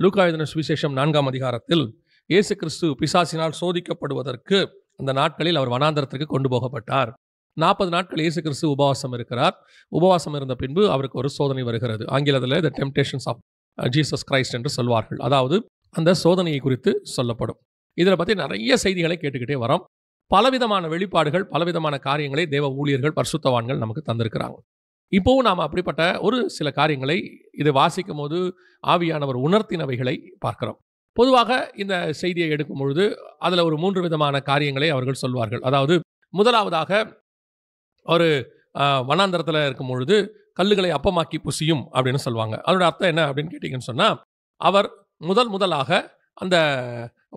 லூக்கா எழுதின சுவிசேஷம் 4ஆம் அதிகாரத்தில் இயேசு கிறிஸ்து பிசாசினால் சோதிக்கப்படுவதற்கு அந்த நாட்களில் அவர் வனாந்தரத்திற்கு கொண்டு போகப்பட்டார். 40 நாட்கள் இயேசு கிறிஸ்து உபவாசம் இருக்கிறார். உபவாசம் இருந்த பின்பு அவருக்கு ஒரு சோதனை வருகிறது. ஆங்கிலத்தில் த டெம்டேஷன்ஸ் ஆஃப் ஜீசஸ் கிரைஸ்ட் என்று சொல்வார்கள். அதாவது அந்த சோதனையை குறித்து சொல்லப்படும். இதில் பற்றி நிறைய செய்திகளை கேட்டுக்கிட்டே வரோம். பலவிதமான வெளிப்பாடுகள், பலவிதமான காரியங்களை தேவ ஊழியர்கள், பரிசுத்தவான்கள் நமக்கு தந்திருக்கிறாங்க. இப்போவும் நாம் அப்படிப்பட்ட ஒரு சில காரியங்களை இதை வாசிக்கும் போது ஆவியானவர் உணர்த்தினவைகளை பார்க்கிறோம். பொதுவாக இந்த செய்தியை எடுக்கும் பொழுது அதில் ஒரு 3 விதமான காரியங்களை அவர்கள் சொல்வார்கள். அதாவது முதலாவதாக ஒரு வனாந்தரத்தில் இருக்கும் பொழுது கல்லுகளை அப்பமாக்கி புசியும் அப்படின்னு சொல்லுவாங்க. அதோட அர்த்தம் என்ன அப்படின்னு கேட்டிங்கன்னு சொன்னால், அவர் முதலாக அந்த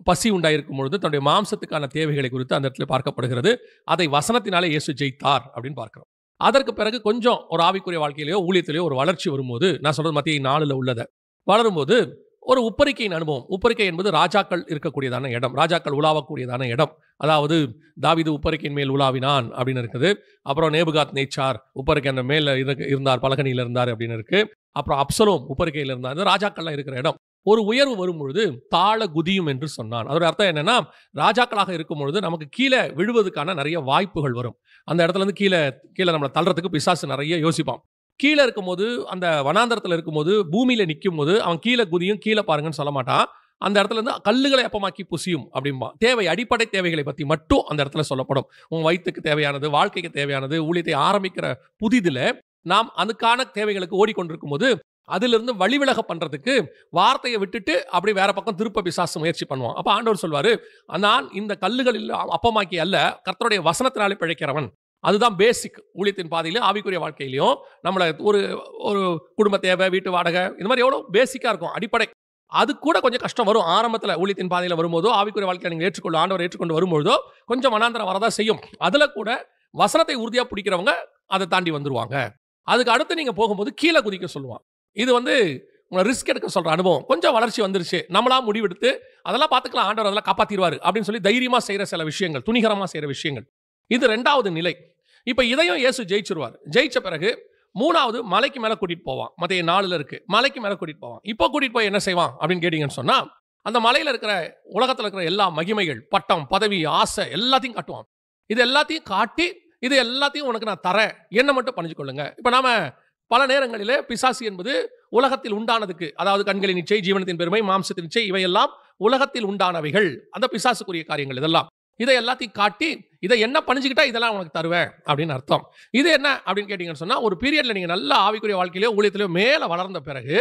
பசி உண்டாயிருக்கும் பொழுது தன்னுடைய மாம்சத்துக்கான தேவைகளை குறித்து அந்த இடத்துல பார்க்கப்படுகிறது. அதை வசனத்தினாலே இயேசு ஜெயித்தார் அப்படின்னு பார்க்கிறோம். அதற்கு பிறகு கொஞ்சம் ஒரு ஆவிக்குரிய வாழ்க்கையிலேயோ ஊழியத்திலேயோ ஒரு வளர்ச்சி வரும்போது, நான் சொல்றது மத்திய 4 உள்ளதை வளரும்போது ஒரு உப்பரிக்கையின் அனுபவம். உப்பரிக்கை என்பது ராஜாக்கள் இருக்கக்கூடியதான இடம், ராஜாக்கள் உலாவக்கூடியதான இடம். அதாவது தாவீது உப்பரிக்கையின் மேல் உலாவினான் அப்படின்னு இருக்குது. அப்புறம் நேபுகாத் நேச்சார் உப்பரிக்கை அந்த மேல இருந்தார், பலகனியில் இருந்தார் அப்படின்னு இருக்கு. அப்புறம் அப்சலோம் உப்பரிக்கையில் இருந்தார். இந்த ராஜாக்கள்லாம் இருக்கிற இடம். ஒரு உயர்வு வரும் பொழுது தாழ குதியும் என்று சொன்னான். அதோட அர்த்தம் என்னன்னா, ராஜாக்களாக இருக்கும் பொழுது நமக்கு கீழே விழுவதற்கான நிறைய வாய்ப்புகள் வரும். அந்த இடத்துல இருந்து கீழே நம்மளை தள்ளுறதுக்கு பிசாசு நிறைய யோசிப்பான். கீழே இருக்கும்போது, அந்த வனாந்தரத்தில் இருக்கும்போது, பூமியில நிற்கும் போது அவன் கீழே குதியும், கீழே பாருங்கன்னு சொல்ல மாட்டான். அந்த இடத்துல இருந்து கல்லுகளை அப்பமாக்கி புசியும் அப்படிம்பான். அடிப்படை தேவைகளை பற்றி மட்டும் அந்த இடத்துல சொல்லப்படும். உன் வயிற்றுக்கு தேவையானது, வாழ்க்கைக்கு தேவையானது, ஊழியத்தை ஆரம்பிக்கிற புதிதில் நாம் அதுக்கான தேவைகளுக்கு ஓடிக்கொண்டிருக்கும் போது அதிலிருந்து வழிவிலக பண்றதுக்கு வார்த்தையை விட்டுட்டு அப்படி வேற பக்கம் திருப்ப பிசாசு முயற்சி பண்ணுவான். அப்ப ஆண்டவர் சொல்வாரு, நான் இந்த கல்லுகளில் அப்பமாக்கி அல்ல, கர்த்தருடைய வசனத்தினாலே பிழைக்கிறவன். அதுதான் பேசிக். ஊழியத்தின் பாதையிலும் ஆவிக்குரிய வாழ்க்கையிலையும் நம்மளை ஒரு குடும்ப தேவை, வீட்டு வாடகை, இந்த மாதிரி எவ்வளோ பேசிக்காக இருக்கும் அடிப்படை. அது கூட கொஞ்சம் கஷ்டம் வரும் ஆரம்பத்தில். ஊழியத்தின் பாதையில் வரும்போதோ, ஆவிக்குரிய வாழ்க்கையை நீங்கள் ஆண்டவர் ஏற்றுக்கொண்டு வரும்போதோ கொஞ்சம் மனாந்தரம் வரதான் செய்யும். அதில் கூட வசனத்தை உறுதியாக பிடிக்கிறவங்க அதை தாண்டி வந்துருவாங்க. அதுக்கு அடுத்து நீங்கள் போகும்போது கீழே குதிக்க சொல்லுவான். இது உங்களை ரிஸ்க் எடுக்க சொல்கிற அனுபவம். கொஞ்சம் வளர்ச்சி வந்துருச்சு, நம்மளா முடிவெடுத்து அதெல்லாம் பார்த்துக்கலாம், ஆண்டவர் அதெல்லாம் காப்பாற்றிடுவார் அப்படின்னு சொல்லி தைரியமாக செய்கிற சில விஷயங்கள், துணிகரமாக செய்கிற விஷயங்கள். இது 2வது நிலை. இப்போ இதையும் இயேசு ஜெயிச்சிருவார். ஜெயிச்ச பிறகு 3வது மலைக்கு மேலே கூட்டிகிட்டு போவான். மத்திய 4 இருக்கு. மலைக்கு மேலே கூட்டிகிட்டு போவான். இப்போ கூட்டிகிட்டு போய் என்ன செய்வான் அப்படின்னு கேட்டிங்கன்னு சொன்னால், அந்த மலையில் இருக்கிற உலகத்தில் இருக்கிற எல்லா மகிமைகள், பட்டம், பதவி, ஆசை எல்லாத்தையும் காட்டுவான். இது எல்லாத்தையும் காட்டி, இது எல்லாத்தையும் உனக்கு நான் தரேன், என்ன மட்டும் பணிஞ்சுக்கொள்ளுங்க. இப்போ நாம பல நேரங்களிலே பிசாசு என்பது உலகத்தில் உண்டானதுக்கு, அதாவது கண்களின் இச்சை, ஜீவனத்தின் பெருமை, மாம்சத்தின் இச்சை, இவையெல்லாம் உலகத்தில் உண்டானவைகள். அந்த பிசாசுக்குரிய காரியங்கள் இதெல்லாம். இதை எல்லாத்தையும் காட்டி, இதை என்ன பணிஞ்சுக்கிட்டா இதெல்லாம் உனக்கு தருவேன் அப்படின்னு அர்த்தம். இது என்ன அப்படின்னு கேட்டீங்கன்னு சொன்னா, ஒரு பீரியட்ல நீங்க நல்ல ஆவிக்குரிய வாழ்க்கையிலோ ஊழியத்திலோ மேல வளர்ந்த பிறகு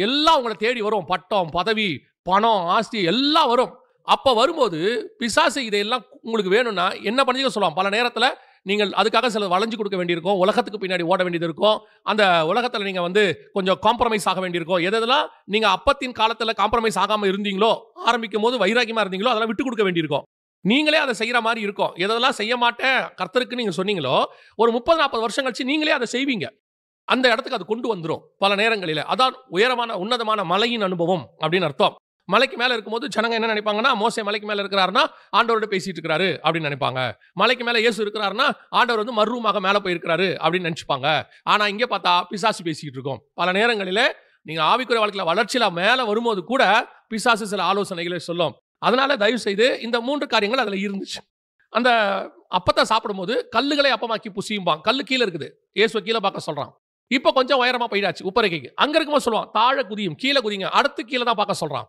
எல்லாம் உங்களை தேடி வரும். பட்டம், பதவி, பணம், ஆஸ்தி எல்லாம் வரும். அப்ப வரும்போது பிசாசு இதையெல்லாம் உங்களுக்கு வேணும்னா என்ன பண்ணிக்க சொல்லுவான். பல நேரத்தில் நீங்கள் அதுக்காக சில வளைஞ்சு கொடுக்க வேண்டியிருக்கும், உலகத்துக்கு பின்னாடி ஓட வேண்டியது இருக்கும். அந்த உலகத்தில் நீங்கள் கொஞ்சம் காம்ப்ரமைஸ் ஆக வேண்டியிருக்கும். எதெல்லாம் நீங்கள் அப்பத்தின் காலத்தில் காம்ப்ரமைஸ் ஆகாமல் இருந்தீங்களோ, ஆரம்பிக்கும் போது வைராக்கியமாக இருந்தீங்களோ, அதெல்லாம் விட்டு கொடுக்க வேண்டியிருக்கும். நீங்களே அதை செய்கிற மாதிரி இருக்கும். எதெல்லாம் செய்ய மாட்டேன் கர்த்தருக்கு நீங்கள் சொன்னீங்களோ, ஒரு 30-40 வருஷம் கழிச்சு நீங்களே அதை செய்வீங்க. அந்த இடத்துக்கு அது கொண்டு வந்துடும் பல நேரங்களில். அதான் உயரமான உன்னதமான மலையின் அனுபவம் அப்படின்னு அர்த்தம். மலைக்கு மேலே இருக்கும்போது ஜனங்க என்ன நினைப்பாங்கன்னா, மோசே மலைக்கு மேலே இருக்கிறாருன்னா ஆண்டவரோட பேசிட்டு இருக்கிறாரு அப்படின்னு நினைப்பாங்க. மலைக்கு மேலே இயேசு இருக்கிறாருன்னா ஆண்டவர் மர்ரூமாக மேலே போயிருக்கிறாரு அப்படின்னு நினைச்சுப்பாங்க. ஆனால் இங்கே பார்த்தா பிசாசு பேசிக்கிட்டு இருக்கோம். பல நேரங்களில் நீங்கள் ஆவிக்குரிய வாழ்க்கையில் வளர்ச்சியில் மேலே வரும்போது கூட பிசாசு சில ஆலோசனைகளை சொல்லும். அதனால தயவு செய்து இந்த 3 காரியங்கள் அதில் இருந்துச்சு. அந்த அப்பத்தை சாப்பிடும்போது கல்லுகளை அப்பமாக்கி புசியும்பான். கல்லு கீழே இருக்குது, இயேசுவை கீழே பார்க்க சொல்கிறான். இப்போ கொஞ்சம் உயரமாக போயிடாச்சு உப்பரைக்கைக்கு. அங்கே இருக்கும்போது சொல்லுவான் தாழ குதியும், கீழே குதிங்க, அடுத்து கீழே தான் பார்க்க சொல்கிறான்.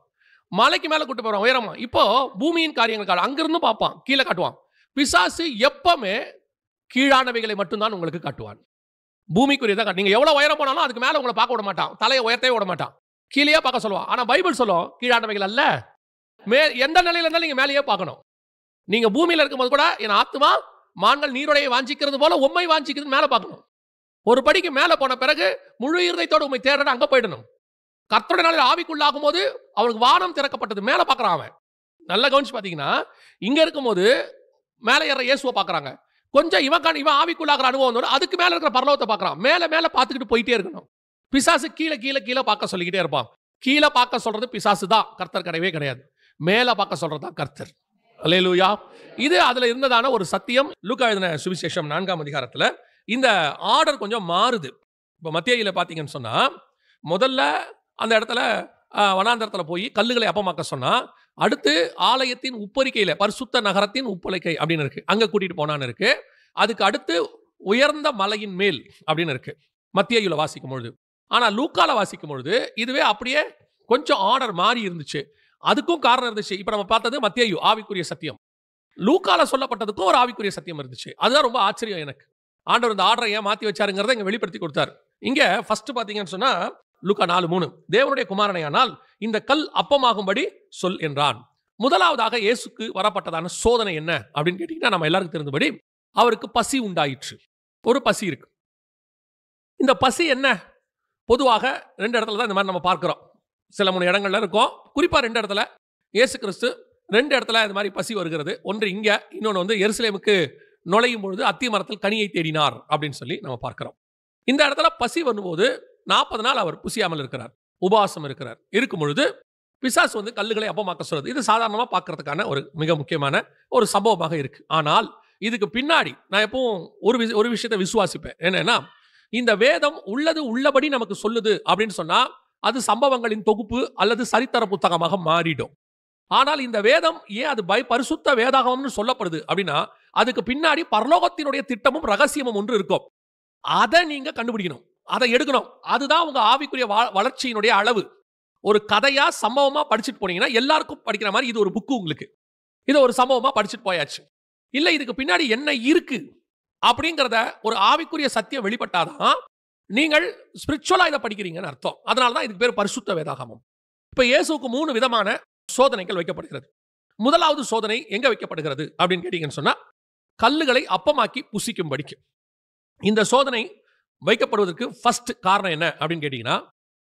மலைக்கு மேலே கூட்டு போகிறான் உயரமா. இப்போ பூமியின் காரியங்கள் அங்கிருந்து பார்ப்பான், கீழே காட்டுவான். பிசாசு எப்பவுமே கீழானவைகளை மட்டும்தான் உங்களுக்கு காட்டுவான். பூமிக்குரியதான். நீங்கள் எவ்வளோ உயரம் போனாலும் அதுக்கு மேலே உங்களை பார்க்க விட மாட்டான், தலையை உயர்த்தவே விட மாட்டான், கீழே பார்க்க சொல்லுவான். ஆனால் பைபிள் சொல்லும் கீழானவைகள் அல்ல, எந்த நிலையில இருந்தாலும் நீங்க மேலேயே பார்க்கணும். நீங்க பூமியில இருக்கும்போது கூட என் ஆத்துமா மான்கள் நீரோடையை வாஞ்சிக்கிறது போல உம்மை வாஞ்சிக்கிறது மேலே பார்க்கணும். ஒரு படிக்கு மேலே போன பிறகு முழு இருதயத்தோடு உண்மை தேடுற அங்கே போயிடணும். கர்த்தருடைய நாளில் ஆவிக்குள்ளாகும் போது அவனுக்கு வானம் திறக்கப்பட்டது, மேலே பார்க்குறான். அவன் நல்லா கவனிச்சு பார்த்தீங்கன்னா, இங்கே இருக்கும்போது மேலே ஏற இயேசுவை பார்க்குறாங்க. கொஞ்சம் இவன் ஆவிக்குள்ளாகிற அனுபவம் வரும், அதுக்கு மேலே இருக்கிற பரலோகத்தை பார்க்குறான். மேலே மேலே பார்த்துக்கிட்டு போயிட்டே இருக்கணும். பிசாசு கீழே கீழே கீழே பார்க்க சொல்லிக்கிட்டே இருப்பான். கீழே பார்க்க சொல்றது பிசாசு தான், கர்த்தர் கிடையவே கிடையாது. மேலே பார்க்க சொல்றது தான் கர்த்தர். அல்லேலூயா. இது அதில் இருந்ததான ஒரு சத்தியம். லூக்கா எழுதின சுவிசேஷம் 4ஆம் அதிகாரத்தில் இந்த ஆர்டர் கொஞ்சம் மாறுது. இப்போ மத்தேயுல பார்த்தீங்கன்னு சொன்னால், முதல்ல அந்த இடத்துல வனாந்தரத்தில் போய் கல்லுகளை அப்பமாக்க சொன்னா, அடுத்து ஆலயத்தின் உப்பரிக்கையில பரிசுத்த நகரத்தின் உப்பரிக்கை அப்படின்னு இருக்கு, அங்க கூட்டிட்டு போனான்னு இருக்கு. அதுக்கு அடுத்து உயர்ந்த மலையின் மேல் அப்படின்னு இருக்கு மத்தேயுல வாசிக்கும் பொழுது. ஆனா லூக்கால வாசிக்கும் பொழுது இதுவே அப்படியே கொஞ்சம் ஆர்டர் மாறி இருந்துச்சு. அதுக்கும் காரணம் இருந்துச்சு. இப்ப நம்ம பார்த்தது மத்தேயு ஆவிக்குரிய சத்தியம், லூக்கால சொல்லப்பட்டதுக்கும் ஒரு ஆவிக்குரிய சத்தியம் இருந்துச்சு. அதுதான் ரொம்ப ஆச்சரியம் எனக்கு. ஆண்டவர் இந்த ஆர்டரை ஏன் மாத்தி வச்சாருங்கிறத இங்க வெளிப்படுத்தி கொடுத்தார். இங்க ஃபர்ஸ்ட் பாத்தீங்கன்னு சொன்னா லூக்கா 4:3 தேவனுடைய குமாரனையானால் இந்த கல் அப்பமாகும்படி சொல் என்றான். முதலாவதாக இயேசுக்கு வரப்பட்டதான சோதனை என்ன அப்படின்னு கேட்டீங்கன்னா, நம்ம எல்லாருக்கும் தெரிந்தபடி அவருக்கு பசி உண்டாயிற்று. ஒரு பசி இருக்கு. இந்த பசி என்ன? பொதுவாக 2 இடத்துல தான் இந்த மாதிரி நம்ம பார்க்கிறோம். சில 3 இடங்கள்ல இருக்கும். குறிப்பா 2 இடத்துல இயேசு கிறிஸ்து 2 இடத்துல இந்த மாதிரி பசி வருகிறது. ஒன்று இங்க, இன்னொன்று வந்து எருசலேமுக்கு நுழையும் பொழுது அத்தி மரத்தில் கனியை தேடினார் அப்படின்னு சொல்லி நம்ம பார்க்கிறோம். இந்த இடத்துல பசி வரும்போது 40 நாள் அவர் புசியாமல் இருக்கிறார், உபவாசம் இருக்கிறார். இருக்கும் பொழுது பிசாசு வந்து கல்லுகளை அப்பமாக்க சொல்றது. இது சாதாரணமாக பார்க்கறதுக்கான ஒரு மிக முக்கியமான ஒரு சம்பவமாக இருக்கு. ஆனால் இதுக்கு பின்னாடி நான் எப்பவும் ஒரு விஷயத்தை விசுவாசிப்பேன். என்னன்னா, இந்த வேதம் உள்ளது உள்ளபடி நமக்கு சொல்லுது அப்படின்னு சொன்னா அது சம்பவங்களின் தொகுப்பு அல்லது சரித்திர புத்தகமாக மாறிடும். ஆனால் இந்த வேதம் ஏன் அது பரிசுத்த வேதாகமம்னு சொல்லப்படுது அப்படின்னா, அதுக்கு பின்னாடி பரலோகத்தினுடைய திட்டமும் ரகசியமும் ஒன்று இருக்கும். அதை நீங்க கண்டுபிடிக்கணும், அதை எடுக்கணும். அதுதான் உங்க ஆவிக்குரிய வளர்ச்சியினுடைய அளவு. ஒரு கதையா சம்பவமா படிச்சுட்டு போனீங்கன்னா எல்லாருக்கும் படிக்கிற மாதிரி இது ஒரு புக்கு, உங்களுக்கு இது ஒரு சம்பவமா படிச்சுட்டு போயாச்சு. இல்ல இதுக்கு பின்னாடி என்ன இருக்கு அப்படிங்கிறத ஒரு ஆவிக்குரிய சத்தியம் வெளிப்பட்டாதான் நீங்கள் ஸ்பிரிச்சுவலா இதை படிக்கிறீங்கன்னு அர்த்தம். அதனாலதான் இதுக்கு பேர் பரிசுத்த வேதாகமம். இப்ப இயேசுக்கு 3 விதமான சோதனைகள் வைக்கப்படுகிறது. முதலாவது சோதனை எங்க வைக்கப்படுகிறது அப்படின்னு கேட்டீங்கன்னு சொன்னா, கல்லுகளை அப்பமாக்கி புசிக்கும்படிக்கு. இந்த சோதனை வைக்கப்படுவதற்கு ஃபர்ஸ்ட் காரணம் என்ன அப்படின்னு கேட்டீங்கன்னா,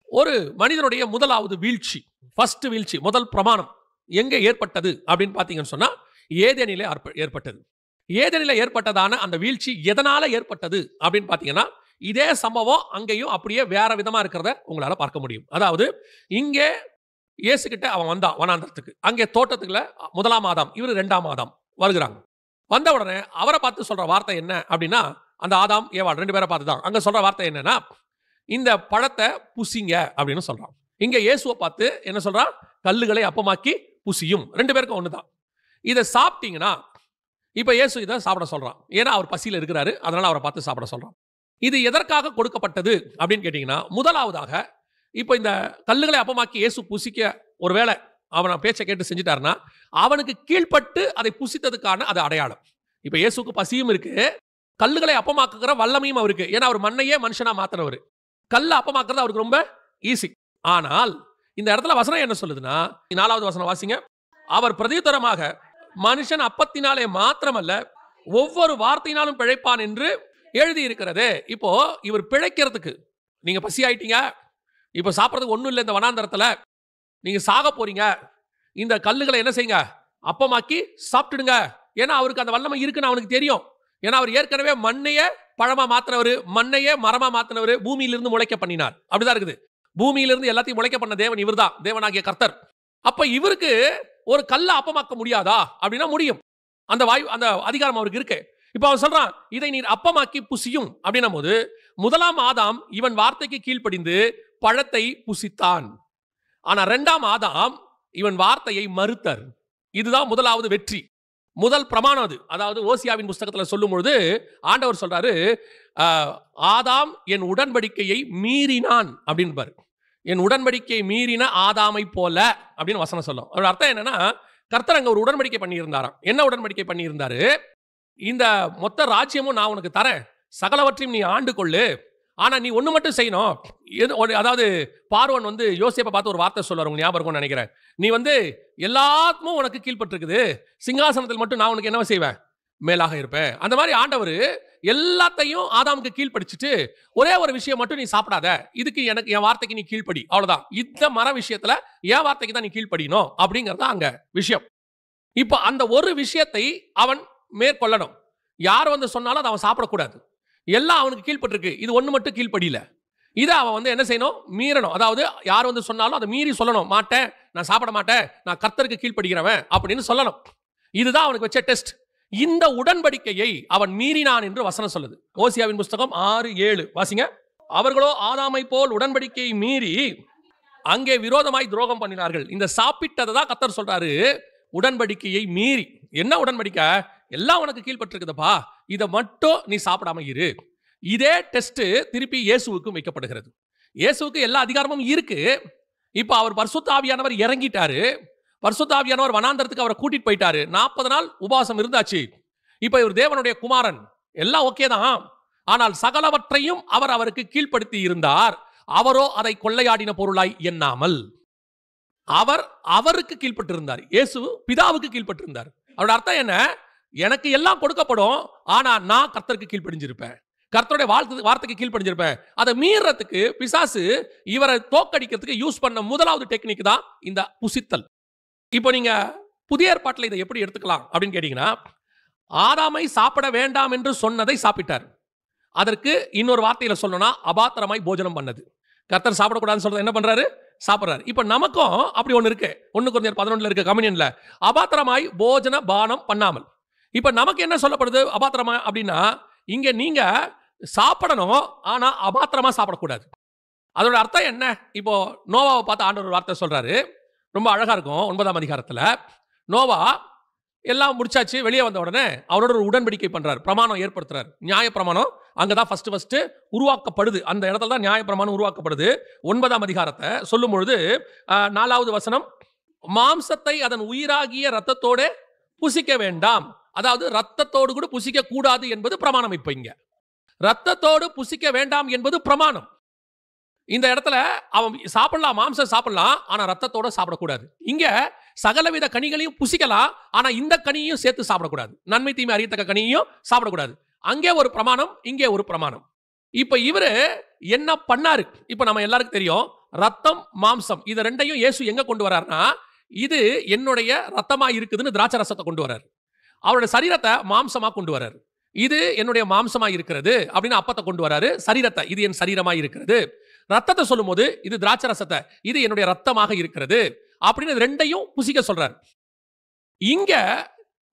ஒரு மனிதனுடைய முதலாவது வீழ்ச்சி, ஃபர்ஸ்ட் வீழ்ச்சி, முதல் பிரமாணம் எங்க ஏற்பட்டது அப்படின்னு பார்த்தீங்கன்னு சொன்னா, ஏதேனிலே ஏற்பட்டது. ஏதேனிலே ஏற்பட்டதான அந்த வீழ்ச்சி எதனால ஏற்பட்டது அப்படின்னு பார்த்தீங்கன்னா, இதே சம்பவம் அங்கேயும் அப்படியே வேற விதமா இருக்கிறத உங்களால பார்க்க முடியும். அதாவது இங்கே இயேசுகிட்ட அவன் வந்தான் வனாந்தரத்துக்கு, அங்கே தோட்டத்துக்குள்ள முதலாம் ஆதாம், இவர் 2ஆம் ஆதாம் வருகிறாங்க. வந்த உடனே அவரை பார்த்து சொல்ற வார்த்தை என்ன அப்படின்னா, அந்த ஆதாம் ஏவாள் 2 பேரை பார்த்து தான் அங்க சொல்ற வார்த்தை என்னன்னா, இந்த பழத்தை புசிங்க அப்படின்னு சொல்றான். இங்க இயேசுவை பார்த்து என்ன சொல்றான்? கல்லுகளை அப்பமாக்கி புசியும். 2 பேருக்கும் ஒண்ணுதான். இதை சாப்பிட்டீங்கன்னா, இப்ப இயேசு இதை சாப்பிட சொல்றான். ஏன்னா அவர் பசியில் இருக்கிறாரு, அதனால அவரை பார்த்து சாப்பிட சொல்றான். இது எதற்காக கொடுக்கப்பட்டது அப்படின்னு கேட்டீங்கன்னா, முதலாவதாக இப்ப இந்த கல்லுகளை அப்பமாக்கி இயேசு புசிக்க ஒருவேளை அவன் பேச்சை கேட்டு செஞ்சுட்டாருன்னா, அவனுக்கு கீழ்பட்டு அதை புசித்ததுக்கான அது அடையாளம். இப்ப இயேசுக்கு பசியும் இருக்கு, கல்லுகளை அப்பமாக்குகிற வல்லமையும் அவருக்கு. ஏன்னா அவர் மண்ணையே மனுஷனா மாத்தினவர். கல்ல அப்பமாக்குறது அவருக்கு ரொம்ப ஈஸி. ஆனால் இந்த இடத்துல வசனம் என்ன சொல்லுதுன்னா, 4வது வசனம் வாசிங்க. அவர் பிரதியுத்தரமாக, மனுஷன் அப்பத்தினாலே மாத்திரமல்ல ஒவ்வொரு வார்த்தையினாலும் பிழைப்பான் என்று எழுதி இருக்கிறது. இப்போ இவர் பிழைக்கிறதுக்கு, நீங்க பசி ஆயிட்டீங்க, இப்ப சாப்பிட்றதுக்கு ஒண்ணும் இல்லை, இந்த வனாந்தரத்துல நீங்க சாக போறீங்க, இந்த கல்லுகளை என்ன செய்யுங்க? அப்பமாக்கி சாப்பிட்டுடுங்க. ஏன்னா அவருக்கு அந்த வல்லமை இருக்குன்னு அவனுக்கு தெரியும். ஏன்னா அவர் ஏற்கனவே மண்ணையே பழமா மாத்தினவர், மண்ணையே மரமா மாத்தினவர், பூமியிலிருந்து முளைக்க பண்ணினார். அப்படிதான் இருக்குது. பூமியிலிருந்து எல்லாத்தையும் முளைக்க பண்ண தேவன் இவர்தான், தேவனாகிய கர்த்தர். அப்ப இவருக்கு ஒரு கல்ல அப்பமாக்க முடியாதா அப்படின்னா முடியும். அந்த அந்த அதிகாரம் அவருக்கு இருக்கு. இப்ப அவன் சொல்றான், இதை நீர் அப்பமாக்கி புசியும் அப்படின்னும் போது, முதலாம் ஆதாம் இவன் வார்த்தைக்கு கீழ்ப்படிந்து பழத்தை புசித்தான். ஆனா 2ஆம் ஆதாம் இவன் வார்த்தையை மறுத்தார். இதுதான் முதலாவது வெற்றி, முதல் பிரமாணம் அது. அதாவது ஓசியாவின் புஸ்தகத்தில் சொல்லும் பொழுது ஆண்டவர் சொல்றாரு, ஆதாம் என் உடன்படிக்கையை மீறினான் அப்படின்னு. என் உடன்படிக்கையை மீறின ஆதாமை போல அப்படின்னு வசனம் சொல்லும். அதோட அர்த்தம் என்னன்னா, கர்த்தர் அங்க ஒரு உடன்படிக்கை பண்ணியிருந்தாராம். என்ன உடன்படிக்கை பண்ணியிருந்தாரு? இந்த மொத்த ராஜ்யமும் நான் உனக்கு தரேன், சகலவற்றையும் நீ ஆண்டு கொள்ளு, ஆனா நீ ஒண்ணு மட்டும் செய்யணும். அதாவது பார்வன் வந்து யோசேப்பை பார்த்து ஒரு வார்த்தை சொல்லுவார், உங்க ஞாபகம் இருக்கும்னு நினைக்கிறேன். நீ வந்து எல்லாத்துக்கும் உனக்கு கீழ்பட்டு இருக்குது, சிங்காசனத்தில் மட்டும் நான் உனக்கு என்ன செய்வேன்? மேலாக இருப்பேன். அந்த மாதிரி ஆண்டவர் எல்லாத்தையும் ஆதாமுக்கு கீழ்படிச்சுட்டு, ஒரே ஒரு விஷயம் மட்டும் நீ சாப்பிடாத, இதுக்கு எனக்கு என் வார்த்தைக்கு நீ கீழ்படி, அவ்வளவுதான். இந்த மர விஷயத்துல என் வார்த்தைக்கு தான் நீ கீழ்படினோம் அப்படிங்கறத அங்க விஷயம். இப்ப அந்த ஒரு விஷயத்தை அவன் மேற்கொள்ளணும். யார் வந்து சொன்னாலும் அதை அவன் சாப்பிடக்கூடாது. எல்லாம் அவனுக்கு கீழ்பட்டு இருக்கு, இது ஒண்ணு மட்டும் கீழ்படியில. இதை அவன் வந்து என்ன செய்யணும்? மீறணும். அதாவது யார் வந்து சொன்னாலும் அதை மீறி சொல்லணும். மாட்டேன், நான் சாப்பிட மாட்டேன், நான் கர்த்தருக்கு கீழ்படுகிறவன் அப்படின்னு சொல்லணும். இதுதான் அவனுக்கு வச்ச டெஸ்ட். இந்த உடன்படிக்கையை அவன் மீறினான் என்று வசனம் சொல்லுது. ஓசியாவின் புஸ்தகம் 6:7 வாசிங்க. அவர்களோ ஆதாமை போல் உடன்படிக்கையை மீறி அங்கே விரோதமாய் துரோகம் பண்ணினார்கள். இந்த சாப்பிட்டதை தான் கர்த்தர் சொல்றாரு, உடன்படிக்கையை மீறி. என்ன உடன்படிக்கை? எல்லாம் உனக்கு கீழ்பட்டிருக்குதுப்பா, இதை மட்டும் நீ சாப்பிடாம இரு. இதே டெஸ்ட் திருப்பி இயேசுவுக்கும் வைக்கப்படுகிறது. இயேசுவுக்கு எல்லா அதிகாரமும் இருக்கு. இப்ப அவர் பரிசுத்த ஆவியானவர் இறங்கிட்டாரு. பரிசுத்த ஆவியானவர் வனாந்தரத்துக்கு அவரை கூட்டிட்டு போயிட்டாரு. 40 நாள் உபவாசம் இருந்தாச்சு. இப்ப இவர் தேவனுடைய குமாரன், எல்லாம் ஓகே தான். ஆனால் சகலவற்றையும் அவர் அவருக்கு கீழ்ப்படுத்தி இருந்தார். அவரோ அதை கொள்ளையாடின பொருளாய் எண்ணாமல் அவர் அவருக்கு கீழ்பட்டிருந்தார். இயேசு பிதாவுக்கு கீழ்பட்டிருந்தார். அவரோட அர்த்தம் என்ன? எனக்கு எல்லாம் கொடுக்கப்படும், ஆனா நான் கர்த்தருக்கு கீழ்ப்படிஞ்சிருப்பேன், கர்த்தருடைய வார்த்தைக்கு கீழ்ப்படிஞ்சிருப்பேன். அதை மீறத்துக்கு பிசாசு இவரை தோக்கடிக்கிறதுக்கு யூஸ் பண்ண முதலாவது டெக்னிக் தான் இந்த புசித்தல். இப்போ நீங்க புதிய ஏற்பாட்டில் இதை எப்படி எடுத்துக்கலாம் அப்படின்னு கேட்டீங்கன்னா, ஆதாமை சாப்பிட வேண்டாம் என்று சொன்னதை சாப்பிட்டார். அதற்கு இன்னொரு வார்த்தையில சொல்லணும்னா அபாத்திரமாய் போஜனம் பண்ணது. கர்த்தர் சாப்பிடக்கூடாதுன்னு சொல்றது என்ன பண்றாரு? சாப்பிட்றாரு. இப்ப நமக்கும் அப்படி ஒன்று இருக்கு. 1 கொரிந்தியர் 11 இருக்கு கம்யூனியன்ல, அபாத்திரமாய் போஜன பானம் பண்ணாமல். இப்ப நமக்கு என்ன சொல்லப்படுது அபாத்திரமா அப்படின்னா, இங்க நீங்க சாப்பிடணும், ஆனா அபாத்திரமா சாப்பிடக்கூடாது. அதோட அர்த்தம் என்ன? இப்போ நோவாவை பார்த்து ஆண்டவர் ஒரு வார்த்தை சொல்றாரு, ரொம்ப அழகா இருக்கும். 9ஆம் அதிகாரத்துல நோவா எல்லாம் முடிச்சாச்சு, வெளியே வந்த உடனே அவரோட ஒரு உடன்படிக்கை பண்றாரு, பிரமாணம் ஏற்படுத்துறாரு. நியாய பிரமாணம் அங்கதான் ஃபர்ஸ்ட் உருவாக்கப்படுது. அந்த இடத்துல தான் நியாய பிரமாணம் உருவாக்கப்படுது. 9ஆம் அதிகாரத்தை சொல்லும் பொழுது 4வது வசனம், மாம்சத்தை அதன் உயிராகிய ரத்தத்தோட புசிக்க வேண்டாம். அதாவது ரத்தத்தோடு கூட புசிக்க கூடாது என்பது பிரமாணம். இப்ப இங்க ரத்தத்தோடு புசிக்க வேண்டாம் என்பது பிரமாணம். இந்த இடத்துல அவன் சாப்பிடலாம், மாம்சம் சாப்பிடலாம், ஆனா ரத்தத்தோட சாப்பிடக்கூடாது. இங்க சகலவித கனிகளையும் புசிக்கலாம், ஆனா இந்த கனியையும் சேர்த்து சாப்பிடக்கூடாது. நன்மை தீமை அறியத்தக்க கனியையும் சாப்பிடக்கூடாது. அங்கே ஒரு பிரமாணம், இங்கே ஒரு பிரமாணம். இப்ப இவரு என்ன பண்ணாரு? இப்ப நம்ம எல்லாருக்கும் தெரியும், ரத்தம் மாம்சம் இது ரெண்டையும் இயேசு எங்க கொண்டு வர்றாருன்னா, இது என்னுடைய ரத்தமா இருக்குதுன்னு திராட்சை ரசத்தை கொண்டு வர்றாரு. அவருடைய சரீரத்தை மாம்சமா கொண்டு வர்றாரு. இது என்னுடைய மாம்சமா இருக்கிறது அப்படின்னு அப்பத்தை கொண்டு வர்றாரு. சரீரத்தை இது என் சரீரமா இருக்கிறது. ரத்தத்தை சொல்லும் போது இது திராட்சை ரசத்தை, இது என்னுடைய ரத்தமாக இருக்கிறது அப்படின்னு ரெண்டையும் புசிக்க சொல்றாரு. இங்க